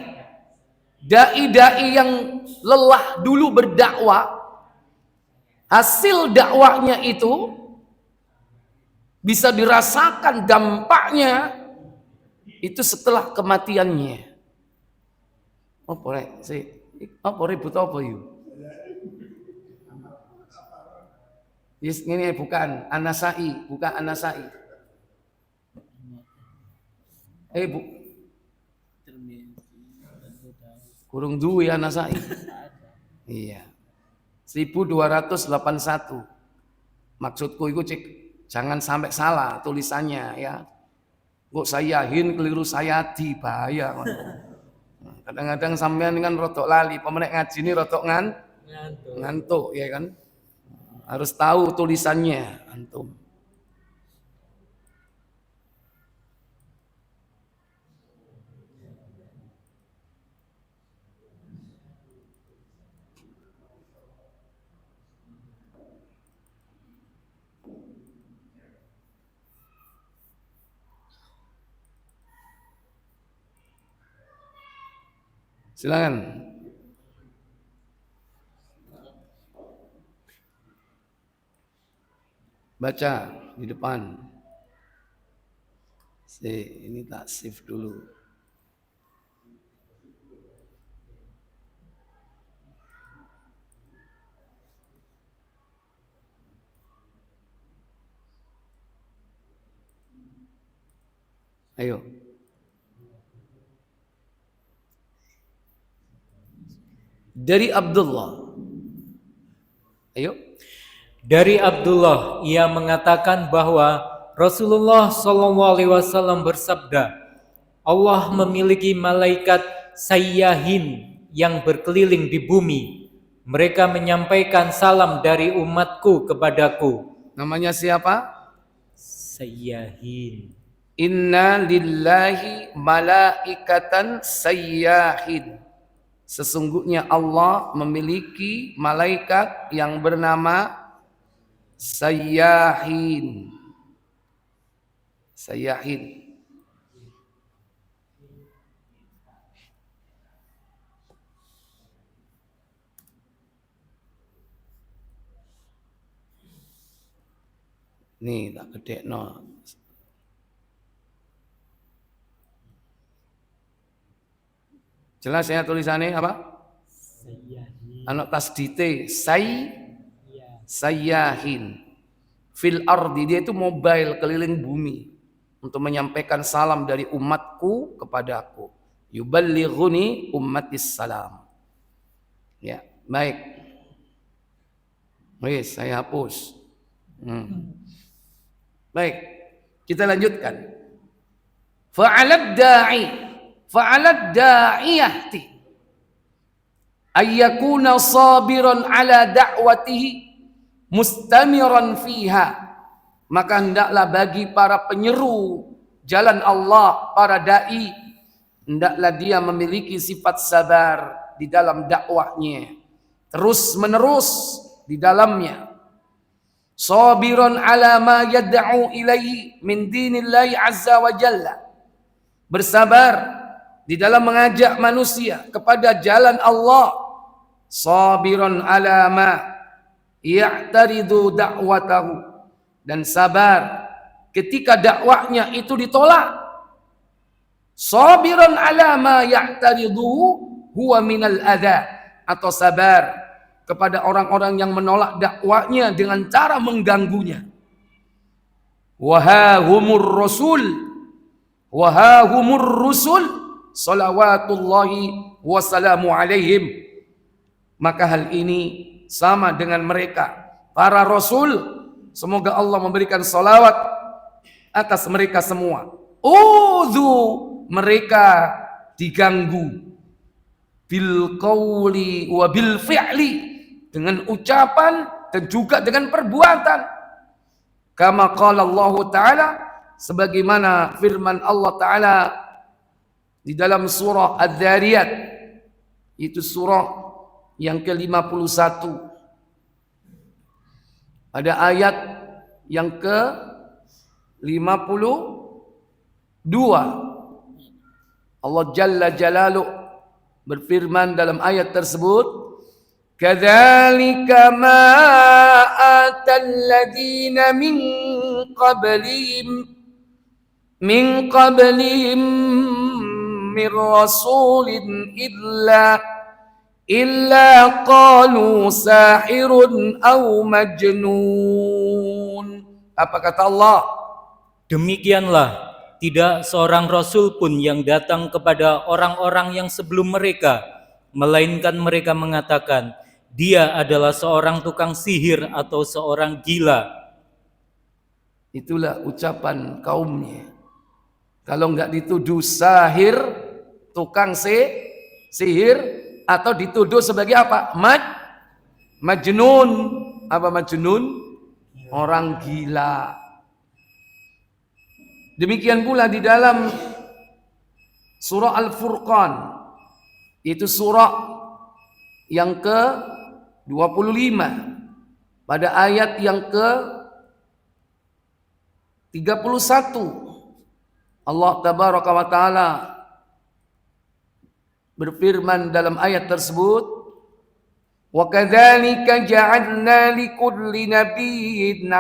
dai-dai yang lelah dulu berdakwah, hasil dakwahnya itu bisa dirasakan dampaknya itu setelah kematiannya. Apa rek? Apa ribut apa yuk? Yes, ini bukan An-Nasai, bukan An-Nasai. Bu. Kurung duwe An-Nasai. Iya. 1281. Maksudku itu cek jangan sampai salah tulisannya ya. Kok sayyahin keliru sayati bahaya. Kadang-kadang sampean kan rotok lali, pemenek ngaji ini rotok ngantuk ya kan. Harus tahu tulisannya antum. Silakan. baca di depan. Ini tak save dulu. Ayo. Dari Abdullah. Ayo. Dari Abdullah, ia mengatakan bahwa Rasulullah SAW bersabda, Allah memiliki malaikat sayyahin yang berkeliling di bumi. Mereka menyampaikan salam dari umatku kepadaku. Namanya siapa? Sayyahin. Inna lillahi malaikatan sayyahin. Sesungguhnya Allah memiliki malaikat yang bernama sayyahin. Sayyahin. Nih tak gede no. Jelas ya tulisannya apa? Anak tasdite sayyahin. Fil ardi, dia itu mobile keliling bumi untuk menyampaikan salam dari umatku kepadaku. Yuballighuni ummatis salam. Ya, baik. Wis, saya hapus. Baik, kita lanjutkan. Fa'alad da'iyati ayyakuna sabiran ala da'watihi mustamiran fiha. Maka hendaklah bagi para penyeru jalan Allah, para dai, hendaklah dia memiliki sifat sabar di dalam dakwahnya, terus menerus di dalamnya. Sabiran ala ma yad'u ilaihi min dinillahi azza wa jalla. Bersabar di dalam mengajak manusia kepada jalan Allah. Sabiran ala ma ya'taridu da'watahu. Dan sabar ketika dakwahnya itu ditolak. Sabiran ala ma ya'taridu huwa minal adha. Atau sabar kepada orang-orang yang menolak dakwahnya dengan cara mengganggunya. Wahahumur rusul salawatullahi wassalamu alaihim. Maka hal ini sama dengan mereka, para rasul, semoga Allah memberikan salawat atas mereka semua. Mereka diganggu bil qawli wa bil fi'li, dengan ucapan dan juga dengan perbuatan. Kama qala Allah Ta'ala, sebagaimana firman Allah Ta'ala di dalam surah Adz-Dzariyat, itu surah yang ke-51 pada ayat yang ke-52. Allah Jalla Jalaluh berfirman dalam ayat tersebut, kadzalika ma atal ladzina min qablihim min rasulin illa qalu sahirun aw majnun. Apa kata Allah? Demikianlah, tidak seorang rasul pun yang datang kepada orang-orang yang sebelum mereka, melainkan mereka mengatakan, dia adalah seorang tukang sihir atau seorang gila. Itulah ucapan kaumnya. Kalau enggak dituduh sahir, tukang sihir, atau dituduh sebagai apa? Majnun. Apa majnun? Orang gila. Demikian pula di dalam surah Al-Furqan, itu surah yang ke-25 pada ayat yang ke-31. Allah tabaraka wa taala berfirman dalam ayat tersebut, Wa kadzalika ja'alna likulli nabiyyin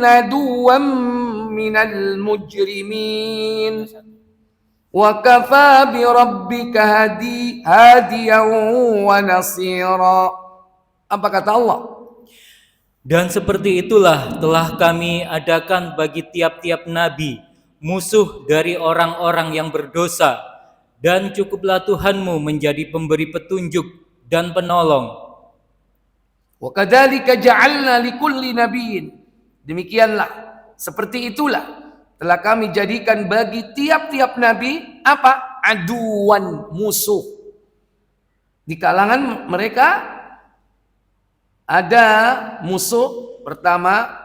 aduwwan minal mujrimin wa kafa bi rabbika hadiyan wa nasira. Apa kata Allah? Dan seperti itulah telah kami adakan bagi tiap-tiap nabi musuh dari orang-orang yang berdosa, dan cukuplah Tuhanmu menjadi pemberi petunjuk dan penolong. Wa kadzalika ja'alna likulli nabiyyin, demikianlah, seperti itulah telah kami jadikan bagi tiap-tiap nabi apa? Aduan, musuh. Di kalangan mereka ada musuh pertama,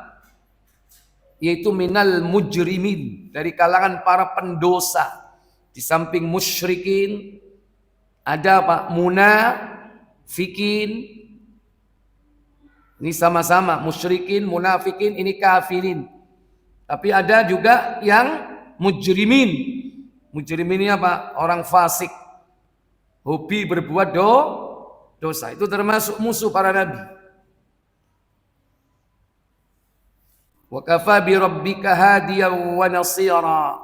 yaitu minal mujrimin, dari kalangan para pendosa. Di samping musyrikin ada apa? Munafikin. Ini sama-sama musyrikin, munafikin, ini kafirin. Tapi ada juga yang mujrimin. Mujrimin ini apa? Orang fasik, hobi berbuat dosa. Itu termasuk musuh para nabi. Wa kafa bi rabbika hadiyan wa nasira,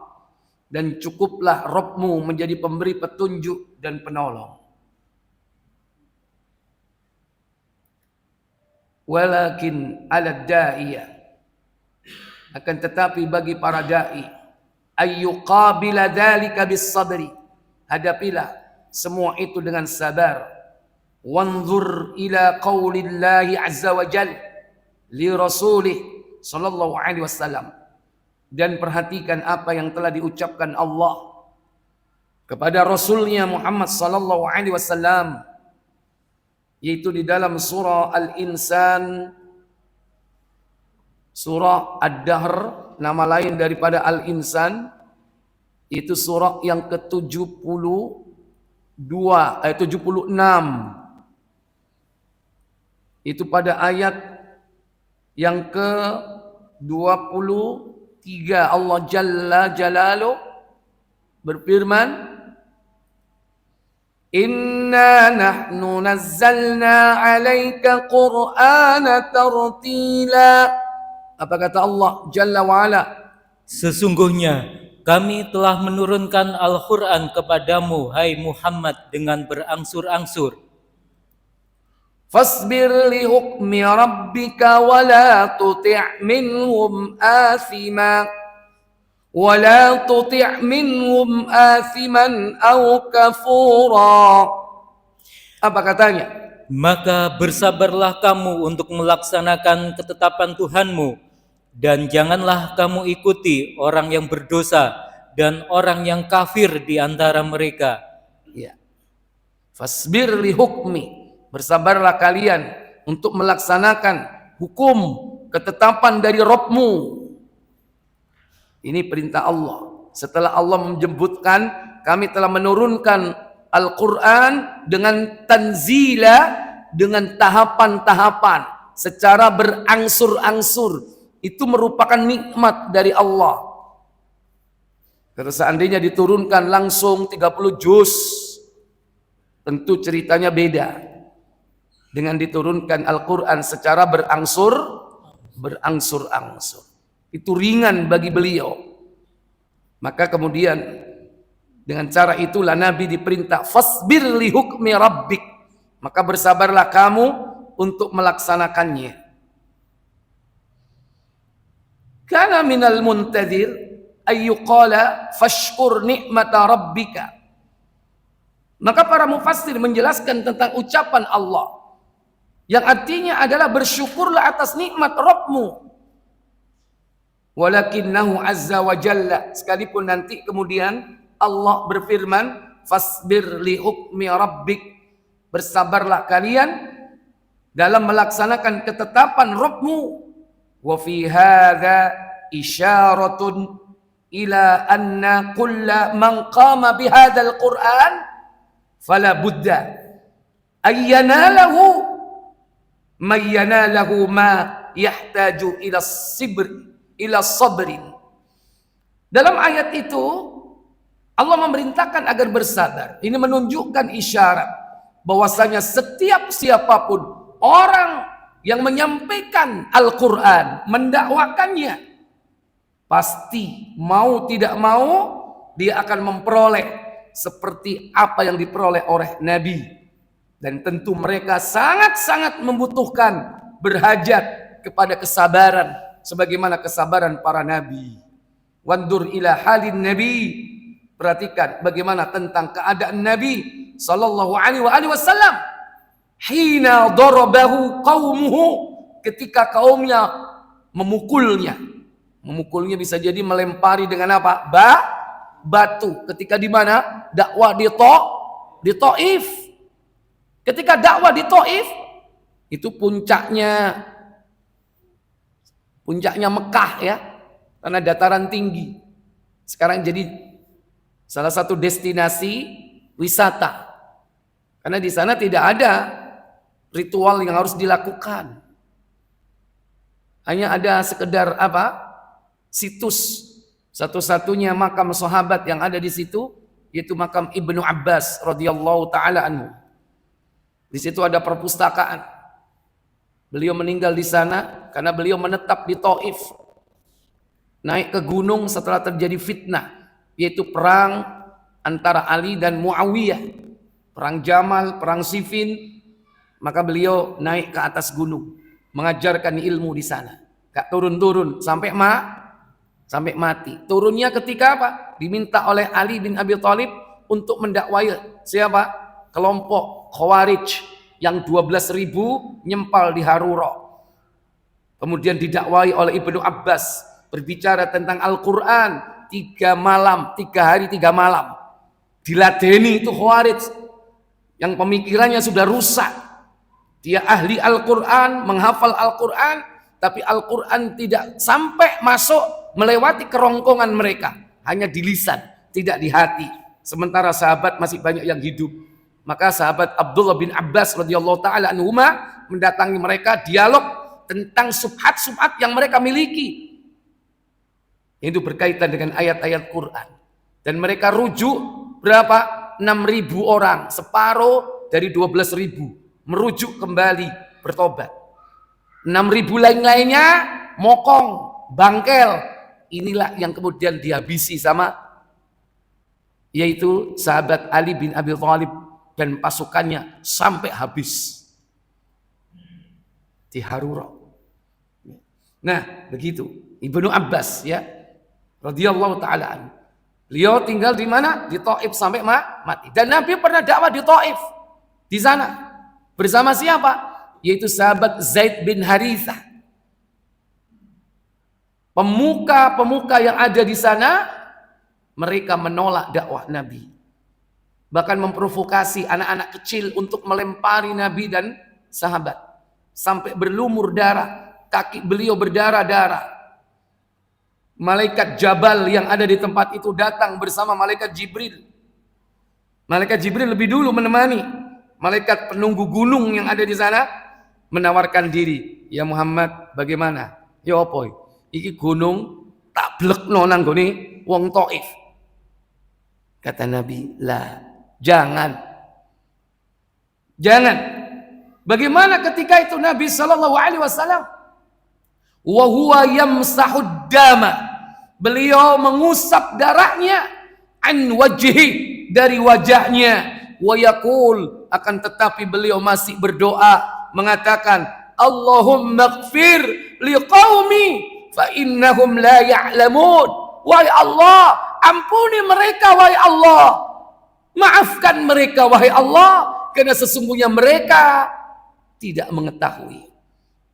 dan cukuplah Rabbmu menjadi pemberi petunjuk dan penolong. Walakin 'ala da'iyah, akan tetapi bagi para dai, ayyuqabila dzalika bis sabri, hadapilah semua itu dengan sabar. Wanzur ila qaulillahi azza wa jalla li rasulih sallallahu alaihi wasallam, dan perhatikan apa yang telah diucapkan Allah kepada Rasulnya Muhammad sallallahu alaihi wasallam, yaitu di dalam surah Al-Insan, surah Ad-Dahr, nama lain daripada Al-Insan, itu surah yang ke-72 ayat 76. Itu pada ayat yang ke-23 Allah Jalla Jalaluh berfirman, Inna nahnu nazzalna 'alaika Qur'ana tartila. Apa kata Allah Jalla wa Ala? Sesungguhnya kami telah menurunkan Al-Quran kepadamu, hai Muhammad, dengan berangsur-angsur. Fasbir li hukmi rabbika wa la tuti' minhum athiman aw kafura. Apa katanya? Maka bersabarlah kamu untuk melaksanakan ketetapan Tuhanmu, dan janganlah kamu ikuti orang yang berdosa dan orang yang kafir di antara mereka. Ya. Fasbir li hukmi, bersabarlah kalian untuk melaksanakan hukum ketetapan dari Rabbmu. Ini perintah Allah. Setelah Allah menjemputkan, kami telah menurunkan Al-Quran dengan tanzila, dengan tahapan-tahapan, secara berangsur-angsur. Itu merupakan nikmat dari Allah. Kalau seandainya diturunkan langsung 30 juz, tentu ceritanya beda. Dengan diturunkan Al-Quran secara berangsur-angsur, itu ringan bagi beliau. Maka kemudian dengan cara itulah Nabi diperintah fasbir li hukmi rabbik, maka bersabarlah kamu untuk melaksanakannya. Kana minal muntadzir ayyuqala fashkur ni'mata rabbika. Maka para mufassir menjelaskan tentang ucapan Allah yang artinya adalah bersyukurlah atas nikmat Rabbmu. Walakinnahu azza wa jalla, sekalipun nanti kemudian Allah berfirman fasbir li hukmi rabbik, bersabarlah kalian dalam melaksanakan ketetapan Rabbmu. Wa fi hadza isyaratun ila anna kulla man qama bihadzal Qur'an fala budda ayyanalahu mayyanalahu ma yahtaju ila sabrin. Dalam ayat itu Allah memerintahkan agar bersabar. Ini menunjukkan isyarat bahwasanya setiap siapapun orang yang menyampaikan Al-Quran, mendakwakannya, pasti mau tidak mau dia akan memperoleh seperti apa yang diperoleh oleh Nabi. Dan tentu mereka sangat-sangat membutuhkan, berhajat kepada kesabaran sebagaimana kesabaran para nabi. Wandur ila halin nabi. Perhatikan bagaimana tentang keadaan Nabi sallallahu alaihi wasallam. Hina darabahu qaumuhu, ketika kaumnya memukulnya. Memukulnya bisa jadi melempari dengan apa? Batu. Ketika di mana? Dakwah di Taif. Ketika dakwah di Taif, itu puncaknya Mekah ya, karena dataran tinggi. Sekarang jadi salah satu destinasi wisata. Karena di sana tidak ada ritual yang harus dilakukan. Hanya ada sekedar apa? Situs. Satu-satunya makam sahabat yang ada di situ yaitu makam Ibnu Abbas radhiyallahu taala anhu. Di situ ada perpustakaan. Beliau meninggal di sana karena beliau menetap di Taif. Naik ke gunung setelah terjadi fitnah, yaitu perang antara Ali dan Muawiyah. Perang Jamal, perang Siffin. Maka beliau naik ke atas gunung, mengajarkan ilmu di sana. Gak turun-turun sampai mati. Turunnya ketika apa? Diminta oleh Ali bin Abi Thalib untuk mendakwai siapa? Kelompok Khawarij yang 12.000 nyempal di Harura. Kemudian didakwai oleh Ibnu Abbas, berbicara tentang Al-Quran 3 hari 3 malam. Diladeni itu Khawarij yang pemikirannya sudah rusak. Dia ahli Al-Quran, menghafal Al-Quran, tapi Al-Quran tidak sampai masuk melewati kerongkongan mereka, hanya di lisan, tidak di hati. Sementara sahabat masih banyak yang hidup. Maka sahabat Abdullah bin Abbas radhiyallahu taala anhuma mendatangi mereka, dialog tentang subhat-subhat yang mereka miliki. Itu berkaitan dengan ayat-ayat Quran. Dan mereka rujuk berapa? 6.000 orang, separuh dari 12.000 merujuk kembali bertobat. 6.000 lain-lainnya mokong, bangkel. Inilah yang kemudian dihabisi sama yaitu sahabat Ali bin Abi Thalib dan pasukannya sampai habis di Harura. Nah, begitu Ibnu Abbas ya radhiyallahu taala anhu. Beliau tinggal di mana? Di Taif sampai mati. Dan Nabi pernah dakwah di Taif. Di sana bersama siapa? Yaitu sahabat Zaid bin Harithah. Pemuka-pemuka yang ada di sana mereka menolak dakwah Nabi. Bahkan memprovokasi anak-anak kecil untuk melempari Nabi dan sahabat. Sampai berlumur darah, kaki beliau berdarah-darah. Malaikat Jabal yang ada di tempat itu datang bersama malaikat Jibril. Malaikat Jibril lebih dulu menemani. Malaikat penunggu gunung yang ada di sana menawarkan diri. Ya Muhammad, bagaimana? Ya apa? Iki gunung tak blekno nang gone wong Taif. Kata Nabi, lah, jangan. Bagaimana ketika itu Nabi sallallahu alaihi wasallam wa huwa yamsahud dama. Beliau mengusap darahnya an wajhi, dari wajahnya, wa yaqul, akan tetapi beliau masih berdoa mengatakan, Allahumma ighfir liqaumi fa innahum la ya'lamun. Wahai Allah, ampuni mereka wahai Allah. Maafkan mereka wahai Allah, karena sesungguhnya mereka tidak mengetahui.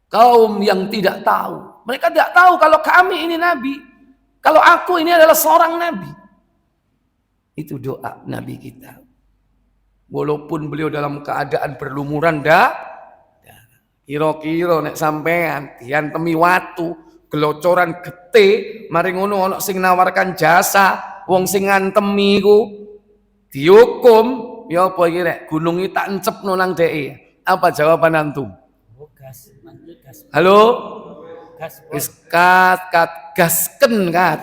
Kaum yang tidak tahu. Mereka tidak tahu kalau kami ini nabi. Kalau aku ini adalah seorang nabi. Itu doa nabi kita. Walaupun beliau dalam keadaan berlumuran kira-kira nek sampean diantemi watu, gelocoran gete, mari ngono ana sing nawarkan jasa, wong sing ngantemi iku dihukum, ya apa iki rek, gunung iki tak encepno nang dheke. Apa jawaban antum? Gas. Halo? Gas. Wis gasken kat.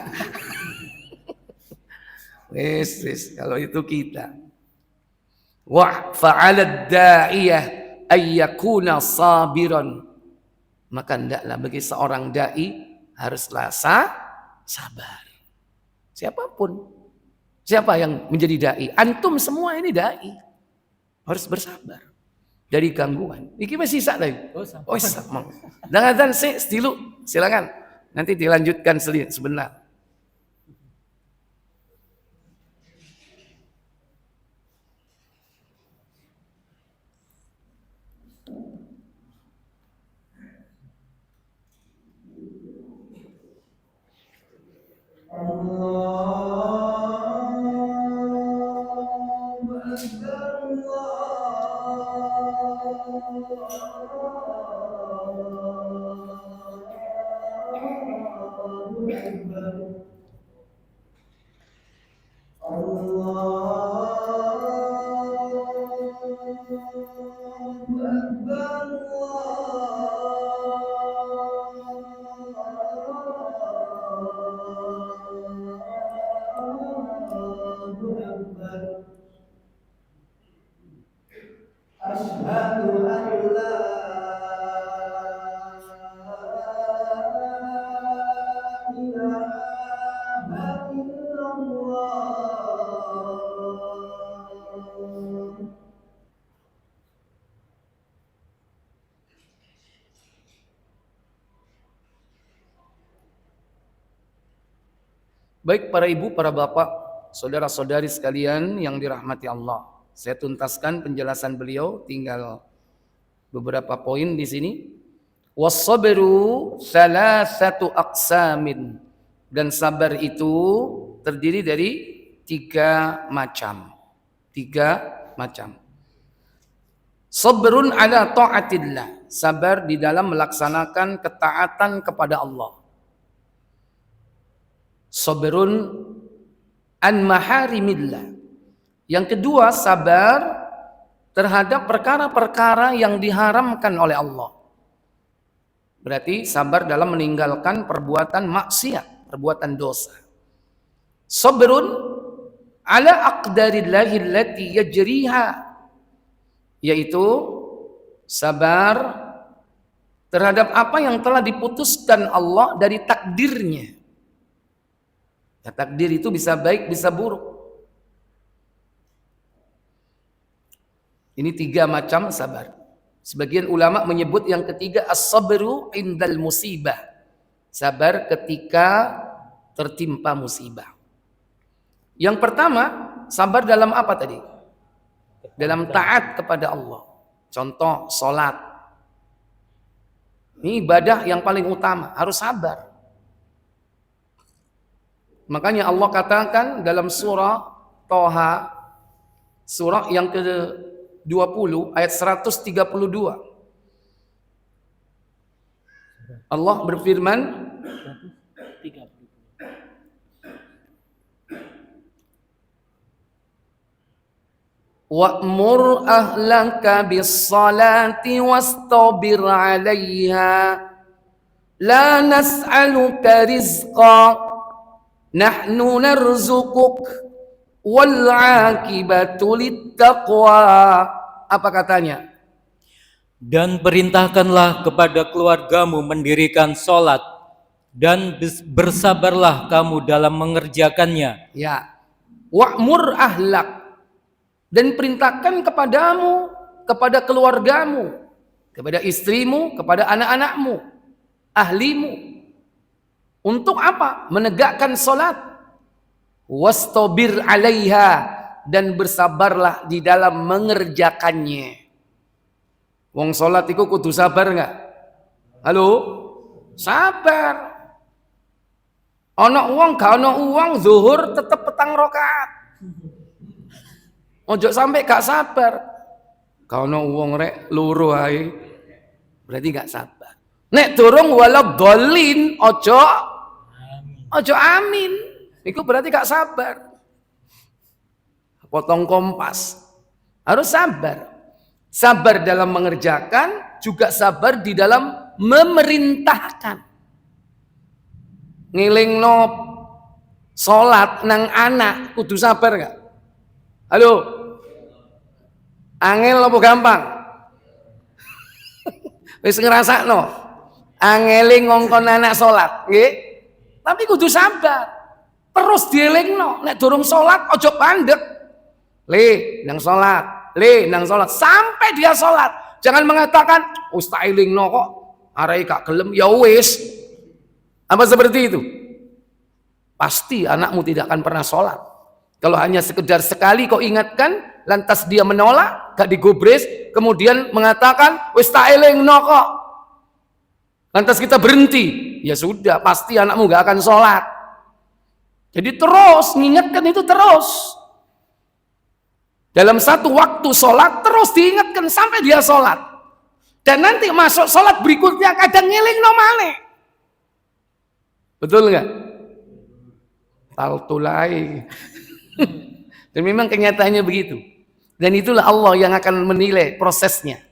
Wis, kalau itu kita. Wa fa'alad da'iyah ayyakuna sabiran. Maka hendaklah bagi seorang dai haruslah sabar. Siapapun. Siapa yang menjadi dai? Antum semua ini dai. Harus bersabar dari gangguan. Iki masih sisa lagi. Oh, sama. Dengan stilu, silakan. Nanti dilanjutkan sebentar. Baik para ibu, para bapak, saudara-saudari sekalian yang dirahmati Allah. Saya tuntaskan penjelasan beliau, tinggal beberapa poin di sini. Was-sabru salasatu aqsamin. Dan sabar itu terdiri dari tiga macam. Sabrun ala ta'atillah. Sabar di dalam melaksanakan ketaatan kepada Allah. Sabrun an maharimillah. Yang kedua, sabar terhadap perkara-perkara yang diharamkan oleh Allah. Berarti sabar dalam meninggalkan perbuatan maksiat, perbuatan dosa. Sabrun ala aqdarillahi allati yajriha, yaitu sabar terhadap apa yang telah diputuskan Allah dari takdirnya. Ya, takdir itu bisa baik, bisa buruk. Ini tiga macam sabar. Sebagian ulama menyebut yang ketiga as-sabru indal musibah. Sabar ketika tertimpa musibah. Yang pertama, sabar dalam apa tadi? Dalam taat kepada Allah. Contoh, sholat. Ini ibadah yang paling utama, harus sabar. Makanya Allah katakan dalam surah Toha, surah yang ke-20 ayat 132. Allah berfirman, wa'mur ahlaka bis-salati wastabir 'alaiha la nas'aluka rizqa nahnu narzuquk wal 'aqibatu littaqwa. Apa katanya? Dan perintahkanlah kepada keluargamu mendirikan sholat, dan bersabarlah kamu dalam mengerjakannya. Ya. Wa'mur ahlak, dan perintahkan kepadamu, kepada keluargamu, kepada istrimu, kepada anak-anakmu, ahlimu. Untuk apa? Menegakkan sholat. Wastabir 'alaiha, dan bersabarlah di dalam mengerjakannya. Wong sholat itu kudu sabar enggak? Halo? Sabar. Ono uang, gak ono uang, zuhur tetep petang rakaat. Ojo sampai gak sabar. Gak ono uang rek, loro ae. Berarti gak sabar. Nek durung walau dolin, ojo amin. Itu berarti gak sabar. Potong kompas. Harus sabar. Sabar dalam mengerjakan, juga sabar di dalam memerintahkan. Ngilingno Salat nang anak kudu sabar gak? Halo. Angel apa gampang? Wis ngrasakno. Angele ngongkon anak salat, nggih. Tapi kudu sabar. Terus dielingno, nek durung salat aja pandeg. Nang salat, nang salat sampai dia salat. Jangan mengatakan, "Wis tak elingno kok, arek gak gelem." Ya wis. Apa seperti itu? Pasti anakmu tidak akan pernah sholat. Kalau hanya sekedar sekali kau ingatkan, lantas dia menolak, gak digubris, kemudian mengatakan, "Wis tak elingno kok." Lantas kita berhenti, ya sudah, pasti anakmu gak akan sholat. Jadi terus mengingatkan itu terus. Dalam satu waktu sholat terus diingatkan sampai dia sholat. Dan nanti masuk sholat berikutnya kadang ngelingno maneh. Betul nggak? Taltulai. Dan memang kenyataannya begitu. Dan itulah Allah yang akan menilai prosesnya.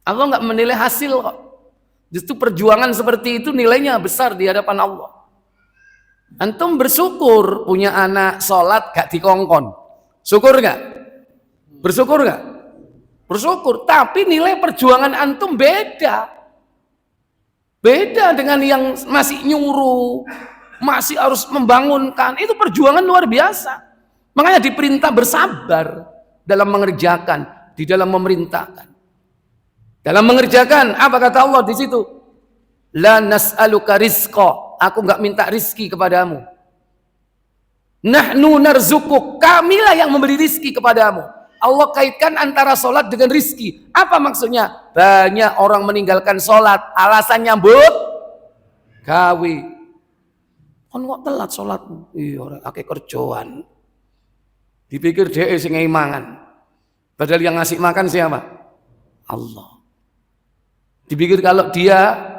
Allah nggak menilai hasil kok. Justru perjuangan seperti itu nilainya besar di hadapan Allah. Antum bersyukur punya anak sholat gak dikongkon. Syukur nggak? Bersyukur nggak? Bersyukur. Tapi nilai perjuangan antum beda. Beda dengan yang masih nyuruh, masih harus membangunkan. Itu perjuangan luar biasa. Makanya diperintah bersabar dalam mengerjakan, di dalam memerintahkan. Dalam mengerjakan, apa kata Allah di situ? La nas'aluka rizqa. Aku enggak minta rizki kepadamu. Nahnu narzukuk. Kamilah yang memberi rizki kepadamu. Allah kaitkan antara sholat dengan rizki. Apa maksudnya? Banyak orang meninggalkan sholat. Alasan nyambut gawe. Kan kok telat sholatmu? Iya, orang akeh kerjaan. Dipikir dia sing mangan. Padahal yang ngasih makan siapa? Allah. Dipikir kalau dia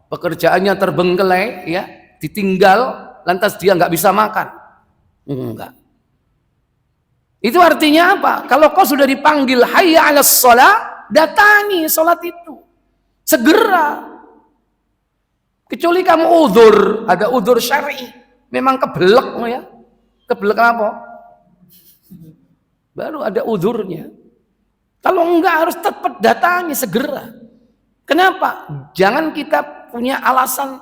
pekerjaannya terbengkelai, ya, ditinggal, lantas dia nggak bisa makan. Enggak. Itu artinya apa? Kalau kau sudah dipanggil hayya 'alas shalah, datangi sholat itu. Segera. Kecuali kamu udzur, ada udzur syar'i. Memang keblek ya. Keblek apa? Baru ada udzurnya. Kalau enggak harus tetap datangi segera. Kenapa? Jangan kita punya alasan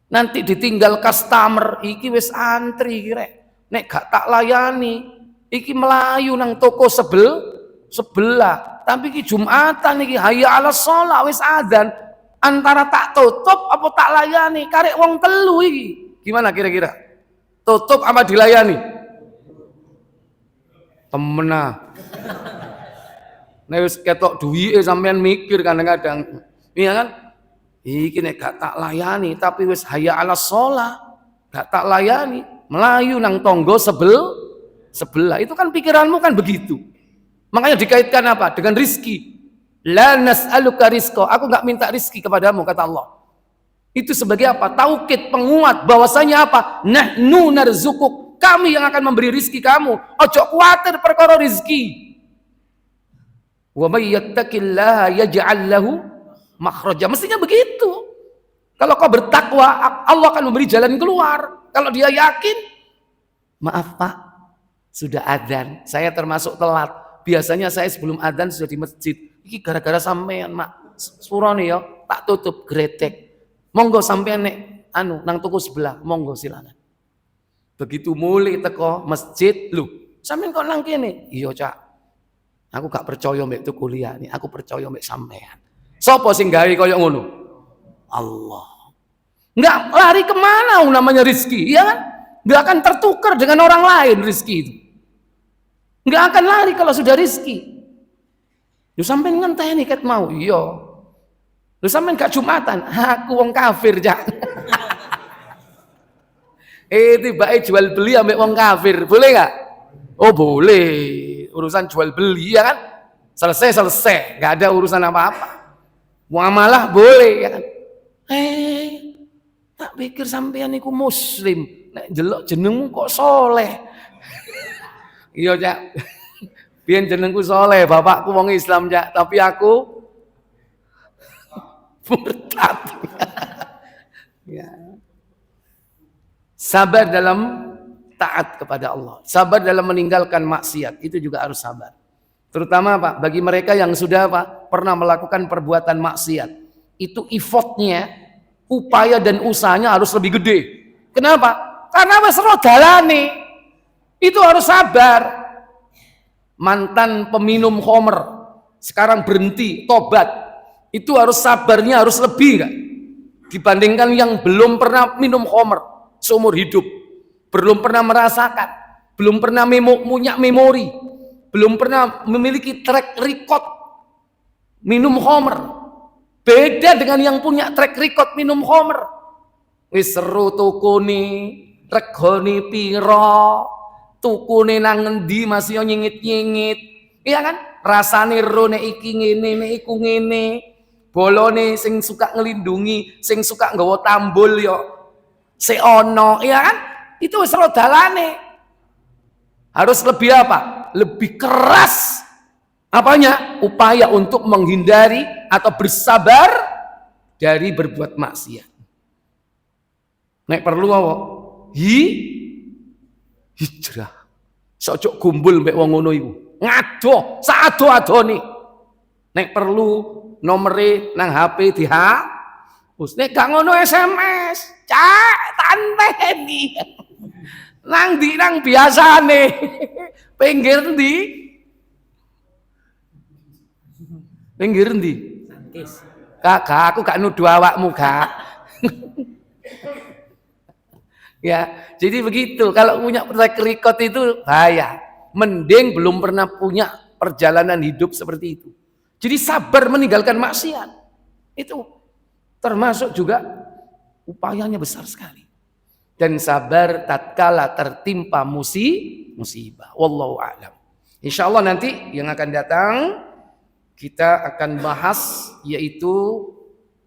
nanti ditinggal customer, iki wis antri kira. Nek gak tak layani, iki melayu nang toko sebelah. Tapi iki Jumatan iki hayya 'alas shalah wis adzan. Antara tak tutup apa tak layani, karek wong telu iki. Gimana kira-kira? Tutup apa dilayani? Temenah. Nek wis ketok duwike sampean mikir kadang-kadang. Iya kan? Iki nek gak tak layani tapi wis hayya 'alas shalah, gak tak layani, melayu nang tonggo sebelah. Itu kan pikiranmu kan begitu. Makanya dikaitkan apa? Dengan rizki. La nas'aluka rizqa. Aku enggak minta rizki kepadamu, kata Allah. Itu sebagai apa? Taukid, penguat bahwasanya apa? Nahnu narzukuk. Kami yang akan memberi rizki kamu. Ojo kuatir perkara rizki. Wa may yattaqillaha yaj'al lahu makhraja. Mestinya begitu. Kalau kau bertakwa, Allah akan memberi jalan keluar. Kalau dia yakin, maaf Pak, sudah adzan, saya termasuk telat. Biasanya saya sebelum adzan sudah di masjid. Iki gara-gara sampean, Mak. Sepurane ya, tak tutup gretek. Monggo sampean nek nang toko sebelah, monggo silakan. Begitu mulai teko masjid, lu, sampean kok nang kene? Iya, Cak. Aku gak percaya mbek itu kuliah nih, aku percaya mbek sampean. Sopo sing gawe kaya ngono? Allah. Enggak lari kemana namanya rizki, ya kan? Enggak akan tertukar dengan orang lain rizki itu. Enggak akan lari kalau sudah rizki. Lu sampean ngenteni ket mau, iya. Lu sampean gak Jumatan, aku wong kafir, Cak. Tiba-tiba jual beli ambek wong kafir, boleh gak? Oh boleh. Urusan jual beli ya kan selesai, nggak ada urusan apa-apa. Muamalah boleh ya kan. Tak pikir sampean iku muslim, nek delok jenengmu kok soleh. Iya Cak, biyen jenengku soleh, bapakku wong Islam Cak, tapi aku murtad. Ya. Sabar dalam taat kepada Allah. Sabar dalam meninggalkan maksiat. Itu juga harus sabar. Terutama Pak, bagi mereka yang sudah Pak pernah melakukan perbuatan maksiat. Itu effortnya, upaya dan usahanya harus lebih gede. Kenapa? Karena wis ro dalane. Itu harus sabar. Mantan peminum khamr sekarang berhenti, tobat. Itu harus sabarnya harus lebih Kak, dibandingkan yang belum pernah minum khamr seumur hidup, belum pernah merasakan, belum pernah punya memori, belum pernah memiliki track record minum khamr. Beda dengan yang punya track record minum khamr. Wis seru tukune, regane pira, tukune nang ngendi masih nyengit-nyengit. Iya kan? Rasane ro nek iki ngene, nek iku ngene. Bolone sing suka ngelindungi, sing suka nggawa tambul yo se ono, iya kan? Itu wis ro dalane. Harus lebih apa? Lebih keras. Apanya? Upaya untuk menghindari atau bersabar dari berbuat maksiat. Nek perlu apa? Hijrah. Sojok gumbul mbek wong ngono iku. Ngadoh, saado-adone. Nek perlu nomere nang HP dihapus. Nek gak ngono SMS, cak tanteni. Nang ndi nang biasane. Pinggir ndi? Pinggir ndi? Kak, aku gak nuduh awakmu, Kak. Ya, jadi begitu. Kalau punya track record itu bahaya. Mending belum pernah punya perjalanan hidup seperti itu. Jadi sabar meninggalkan maksiat. Itu termasuk juga upayanya besar sekali. Dan sabar tatkala tertimpa musibah. Wallahu a'lam. Insyaallah nanti yang akan datang kita akan bahas yaitu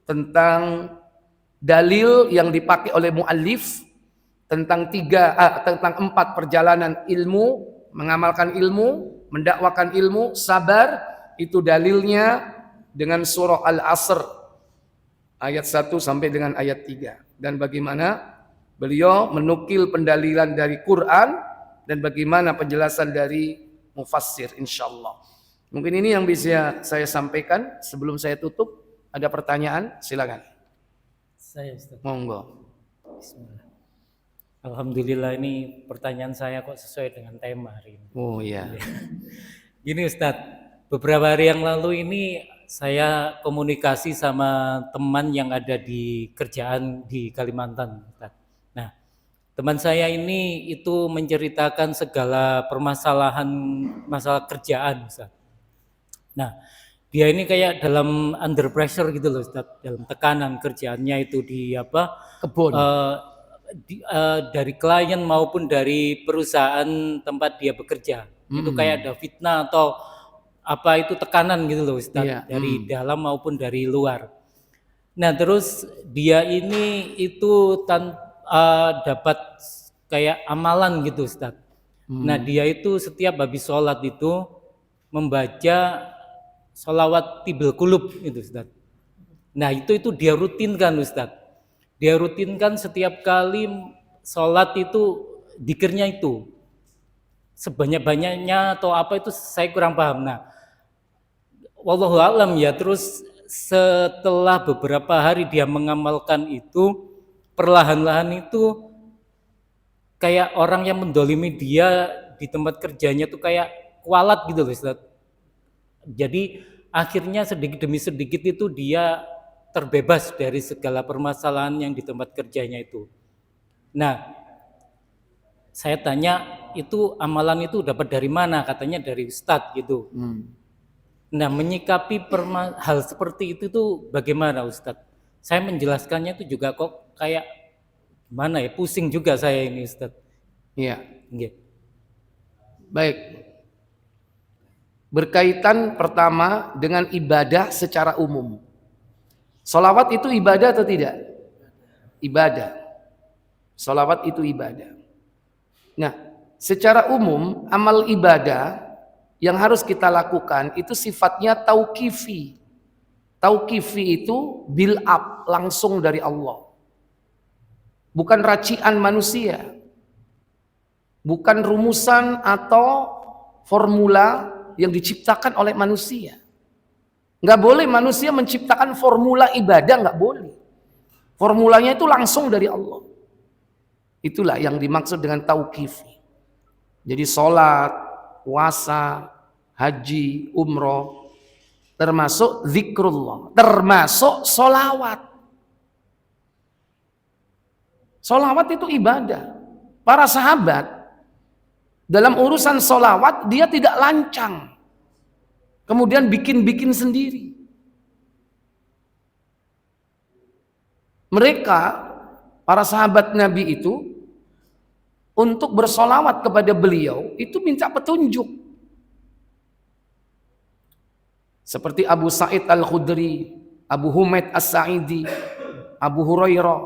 tentang dalil yang dipakai oleh muallif tentang tentang 4 perjalanan ilmu, mengamalkan ilmu, mendakwakan ilmu, sabar. Itu dalilnya dengan surah Al-Asr ayat 1 sampai dengan ayat 3. Dan bagaimana beliau menukil pendalilan dari Quran dan bagaimana penjelasan dari mufassir insyaallah. Mungkin ini yang bisa saya sampaikan. Sebelum saya tutup, ada pertanyaan? Silakan. Saya Ustaz. Monggo. Bismillah. Alhamdulillah ini pertanyaan saya kok sesuai dengan tema hari ini. Oh iya. Gini Ustadz, beberapa hari yang lalu ini saya komunikasi sama teman yang ada di kerjaan di Kalimantan, Ustadz. Nah, teman saya ini itu menceritakan segala permasalahan masalah kerjaan, Ustadz. Nah, dia ini kayak dalam under pressure gitu loh, Ustadz, dalam tekanan kerjaannya itu di Kebun. Dari klien maupun dari perusahaan tempat dia bekerja. Itu kayak ada fitnah atau apa itu tekanan gitu loh Ustaz, dari dalam maupun dari luar. Nah terus dia ini itu dapat kayak amalan gitu Ustaz. Nah dia itu setiap habis sholat itu membaca sholawat tibil kulub itu Ustaz. Nah itu dia rutinkan Ustaz. Dia rutinkan setiap kali sholat itu dzikirnya itu sebanyak-banyaknya atau apa itu saya kurang paham. Nah, wallahu a'lam ya. Terus setelah beberapa hari dia mengamalkan itu, perlahan-lahan itu kayak orang yang mendolimi dia di tempat kerjanya tuh kayak kualat gitu loh Ustaz. Jadi akhirnya sedikit demi sedikit itu dia terbebas dari segala permasalahan yang di tempat kerjanya itu. Nah, saya tanya itu amalan itu dapat dari mana? Katanya dari Ustadz gitu. Nah, menyikapi hal seperti itu tuh bagaimana Ustadz? Saya menjelaskannya itu juga kok kayak mana ya, pusing juga saya ini Ustadz. Iya. Yeah. Baik. Berkaitan pertama dengan ibadah secara umum. Sholawat itu ibadah atau tidak? Ibadah. Sholawat itu ibadah. Nah, secara umum amal ibadah yang harus kita lakukan itu sifatnya tauqifi. Tauqifi itu build up langsung dari Allah. bukan racian manusia, bukan rumusan atau formula yang diciptakan oleh manusia. Nggak boleh manusia menciptakan formula ibadah, nggak boleh. Formulanya itu langsung dari Allah. Itulah yang dimaksud dengan tauqif. Jadi sholat, puasa, haji, umroh, termasuk zikrullah, termasuk sholawat. Sholawat itu ibadah. Para sahabat dalam urusan sholawat dia tidak lancang, kemudian bikin-bikin sendiri. Mereka, para sahabat Nabi itu, untuk bersolawat kepada beliau itu minta petunjuk. Seperti Abu Sa'id Al-Khudri, Abu Humaid As-Sa'idi, Abu Hurairah,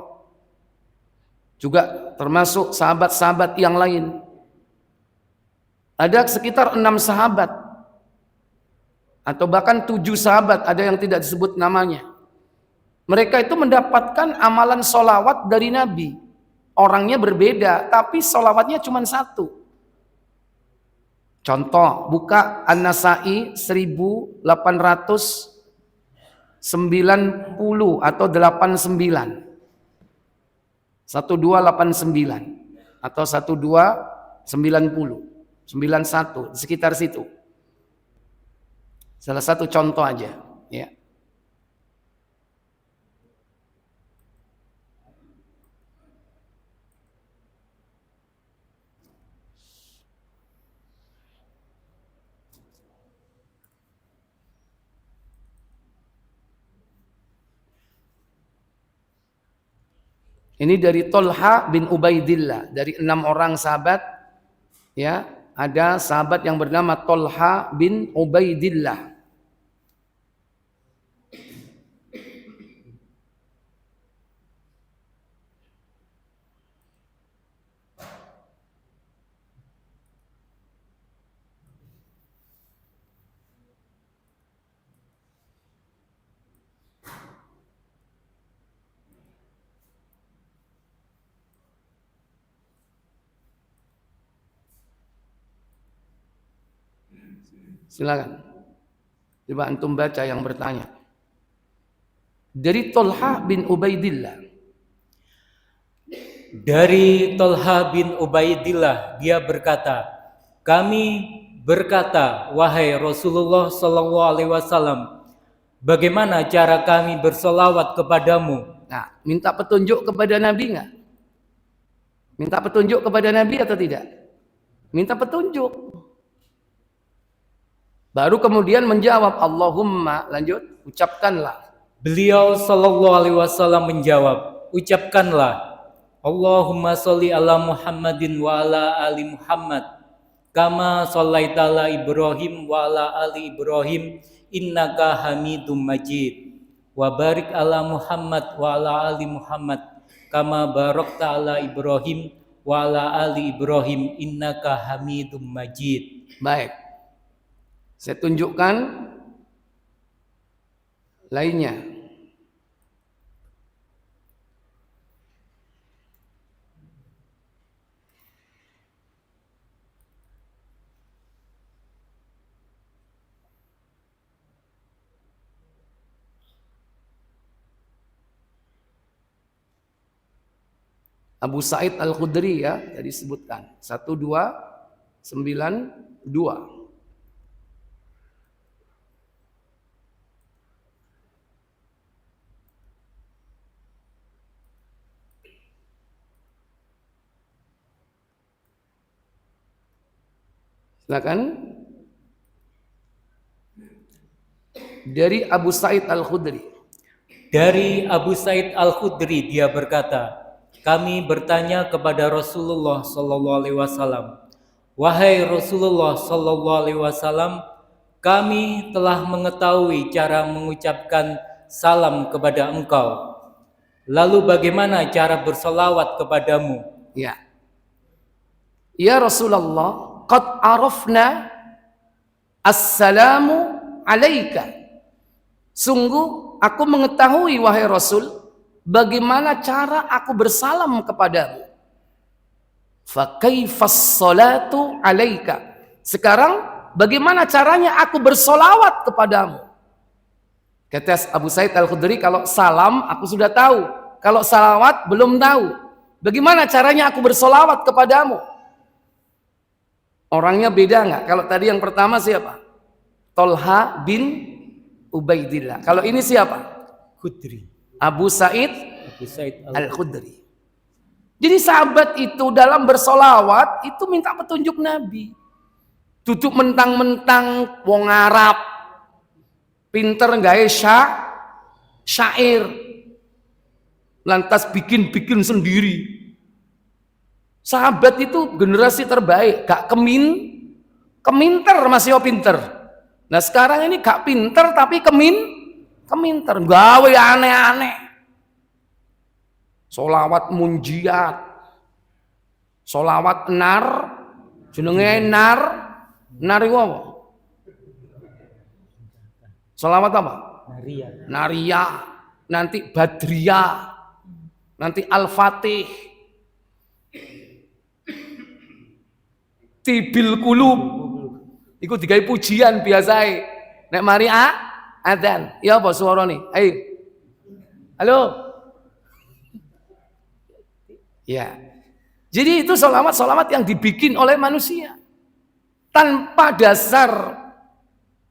juga termasuk sahabat-sahabat yang lain. Ada sekitar 6 sahabat, atau bahkan 7 sahabat, ada yang tidak disebut namanya. Mereka itu mendapatkan amalan solawat dari Nabi. Orangnya berbeda, tapi solawatnya cuma 1. Contoh, buka An-Nasa'i 1890 atau 89. 1289 atau 1290, 91, sekitar situ. Salah satu contoh aja, ya. Ini dari Tolha bin Ubaidillah, dari 6 orang sahabat, ya, ada sahabat yang bernama Tolha bin Ubaidillah. Silakan. Coba antum baca yang bertanya. Dari Tolha bin Ubaidillah. Dari Tolha bin Ubaidillah, dia berkata, kami berkata, wahai Rasulullah Sallallahu Alaihi Wasallam, bagaimana cara kami bersolawat kepadamu? Nah, minta petunjuk kepada Nabi nggak? Minta petunjuk kepada Nabi atau tidak? Minta petunjuk. Baru kemudian menjawab, Allahumma, lanjut, ucapkanlah. Beliau Sallallahu Alaihi Wasallam menjawab, ucapkanlah, Allahumma sholli ala Muhammadin wa ala ali Muhammad, kama shallaita ala Ibrahim wa ala ali Ibrahim, innaka Hamidum Majid, wa barik ala Muhammad wa ala ali Muhammad, kama barakta ala Ibrahim wa ala ali Ibrahim, innaka Hamidum Majid. Baik. Saya tunjukkan lainnya. Abu Sa'id Al-Khudri, ya, tadi disebutkan 1292. Silakan. Dari Abu Sa'id Al-Khudri. Dari Abu Sa'id Al-Khudri, dia berkata, kami bertanya kepada Rasulullah Sallallahu Alaihi Wasallam, wahai Rasulullah Sallallahu Alaihi Wasallam, kami telah mengetahui cara mengucapkan salam kepada engkau. Lalu bagaimana cara bersolawat kepadamu? Ya. Ya Rasulullah, qad arafna assalamu alaika. Sungguh aku mengetahui, wahai Rasul, bagaimana cara aku bersalam kepadamu? Fa kaifas salatu alaika? Sekarang bagaimana caranya aku bersolawat kepadamu? Kata Abu Sa'id Al-Khudri, kalau salam aku sudah tahu, kalau salawat belum tahu. Bagaimana caranya aku bersolawat kepadamu? Orangnya beda nggak? Kalau tadi yang pertama siapa? Tolha bin Ubaidillah. Kalau ini siapa? Khudri. Abu Sa'id Abu Sa'id Al-Khudri. Jadi sahabat itu dalam bersolawat itu minta petunjuk Nabi. Duduk mentang-mentang wong Arab, pinter gawe syair, lantas bikin sendiri. Sahabat itu generasi terbaik, gak keminter masih pinter. Nah sekarang ini gak pinter tapi keminter, gawe aneh-aneh. Solawat munjiat, solawat jenenge nar iku apa? Solawat apa? Naria, nanti Badriyah, nanti Al-Fatih, Tibil Kulub. Iku digawe pujian biasae. Nek mari adzan, ya apa suarane? Ayo. Halo. Ya. Jadi itu solawat yang dibikin oleh manusia tanpa dasar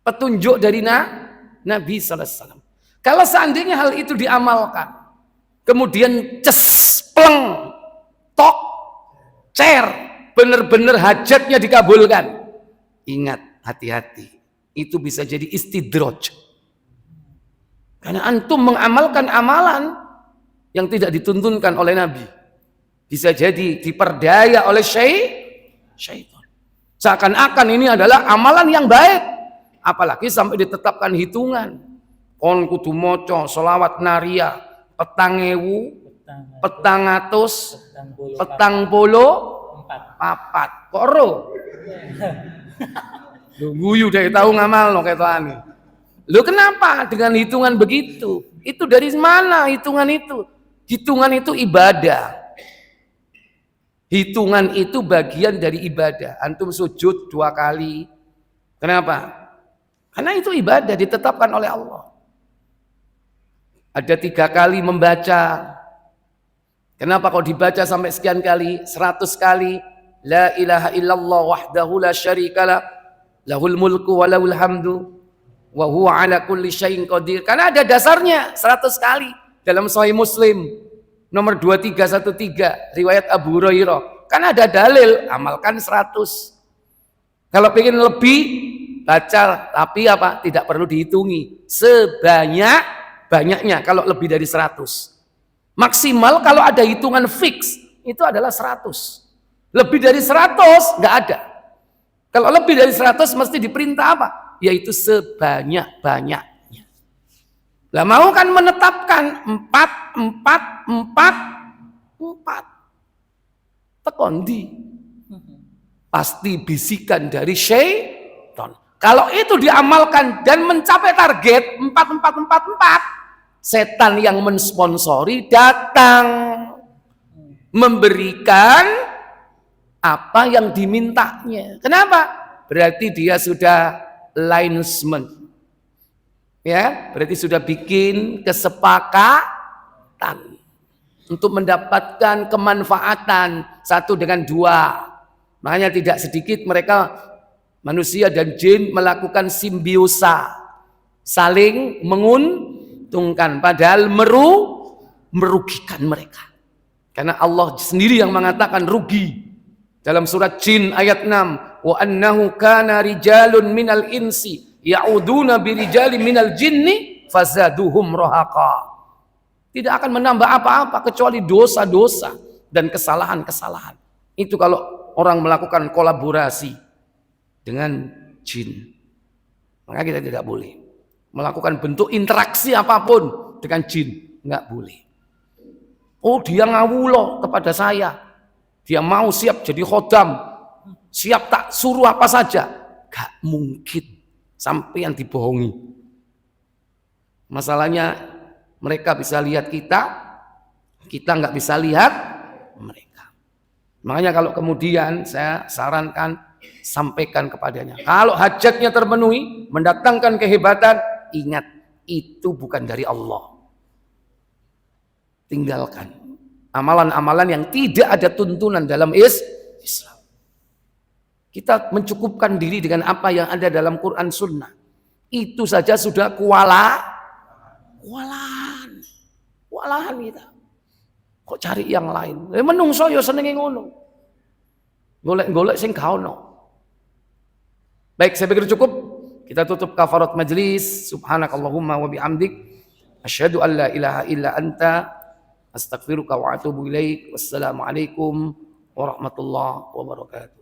petunjuk dari Nabi sallallahu alaihi wasallam. Kalau seandainya hal itu diamalkan, kemudian pleng, tok, cer, benar-benar hajatnya dikabulkan. Ingat, hati-hati. Itu bisa jadi istidraj. Karena antum mengamalkan amalan yang tidak dituntunkan oleh Nabi. Bisa jadi diperdaya oleh syaitan. Seakan-akan ini adalah amalan yang baik. Apalagi sampai ditetapkan hitungan. Kon kudu maca selawat naria petang atus petang polo papat. Kok ro? Lu guyu dari tahu ngamal no ketane. Lu kenapa dengan hitungan begitu? Itu dari mana hitungan itu? Hitungan itu ibadah. Hitungan itu bagian dari ibadah. Antum sujud 2 kali. Kenapa? Karena itu ibadah ditetapkan oleh Allah. Ada 3 kali membaca. Kenapa kok dibaca sampai sekian kali? 100 kali. La ilaha illallah wahdahu la syarikalah. Lahul mulku wa lahul hamdu. Wa huwa ala kulli syai'in qadir. Karena ada dasarnya 100 kali. Dalam Sahih Muslim. Nomor 2313 riwayat Abu Hurairah. Kan ada dalil, amalkan 100. Kalau pengen lebih baca, tapi apa? Tidak perlu dihitungi. Sebanyak-banyaknya kalau lebih dari 100. Maksimal kalau ada hitungan fix itu adalah 100. Lebih dari 100 nggak ada. Kalau lebih dari 100 mesti diperintah apa? Yaitu sebanyak-banyaknya. Lah mau kan menetapkan 4. Tekondi. Pasti bisikan dari syaitan. Kalau itu diamalkan dan mencapai target 4, setan yang mensponsori datang memberikan apa yang dimintanya. Kenapa? Berarti dia sudah linesman. Ya, berarti sudah bikin kesepakatan untuk mendapatkan kemanfaatan 1 dengan 2. Makanya tidak sedikit mereka manusia dan jin melakukan simbiosa, saling menguntungkan padahal merugikan mereka. Karena Allah sendiri yang mengatakan rugi dalam surat Jin ayat 6, wa annahu kana rijalun minal insi ya'uduna birijali minal jinni fazaduhum rohaqa. Tidak akan menambah apa-apa kecuali dosa-dosa dan kesalahan-kesalahan. Itu kalau orang melakukan kolaborasi dengan jin. Maka kita tidak boleh melakukan bentuk interaksi apapun dengan jin. Enggak boleh. Oh dia ngawulo kepada saya. Dia mau siap jadi khodam. Siap tak suruh apa saja. Gak mungkin. Sampai yang dibohongi. Masalahnya mereka bisa lihat kita Kita nggak bisa lihat mereka. Makanya kalau kemudian saya sarankan, sampaikan kepadanya. Kalau hajatnya terpenuhi, mendatangkan kehebatan, ingat, itu bukan dari Allah. Tinggalkan amalan-amalan yang tidak ada tuntunan dalam Islam. Kita mencukupkan diri dengan apa yang ada dalam Quran Sunnah. Itu saja sudah kewalahan kita. Kok cari yang lain? Menungso ya senenge ngono. Golek-golek sing gak ono. Baik, saya pikir cukup. Kita tutup kafarat majlis. Subhanakallahumma wa bihamdik, asyhadu an la ilaha illa anta, astaghfiruka wa atubu ilaik. Wassalamualaikum warahmatullahi wabarakatuh.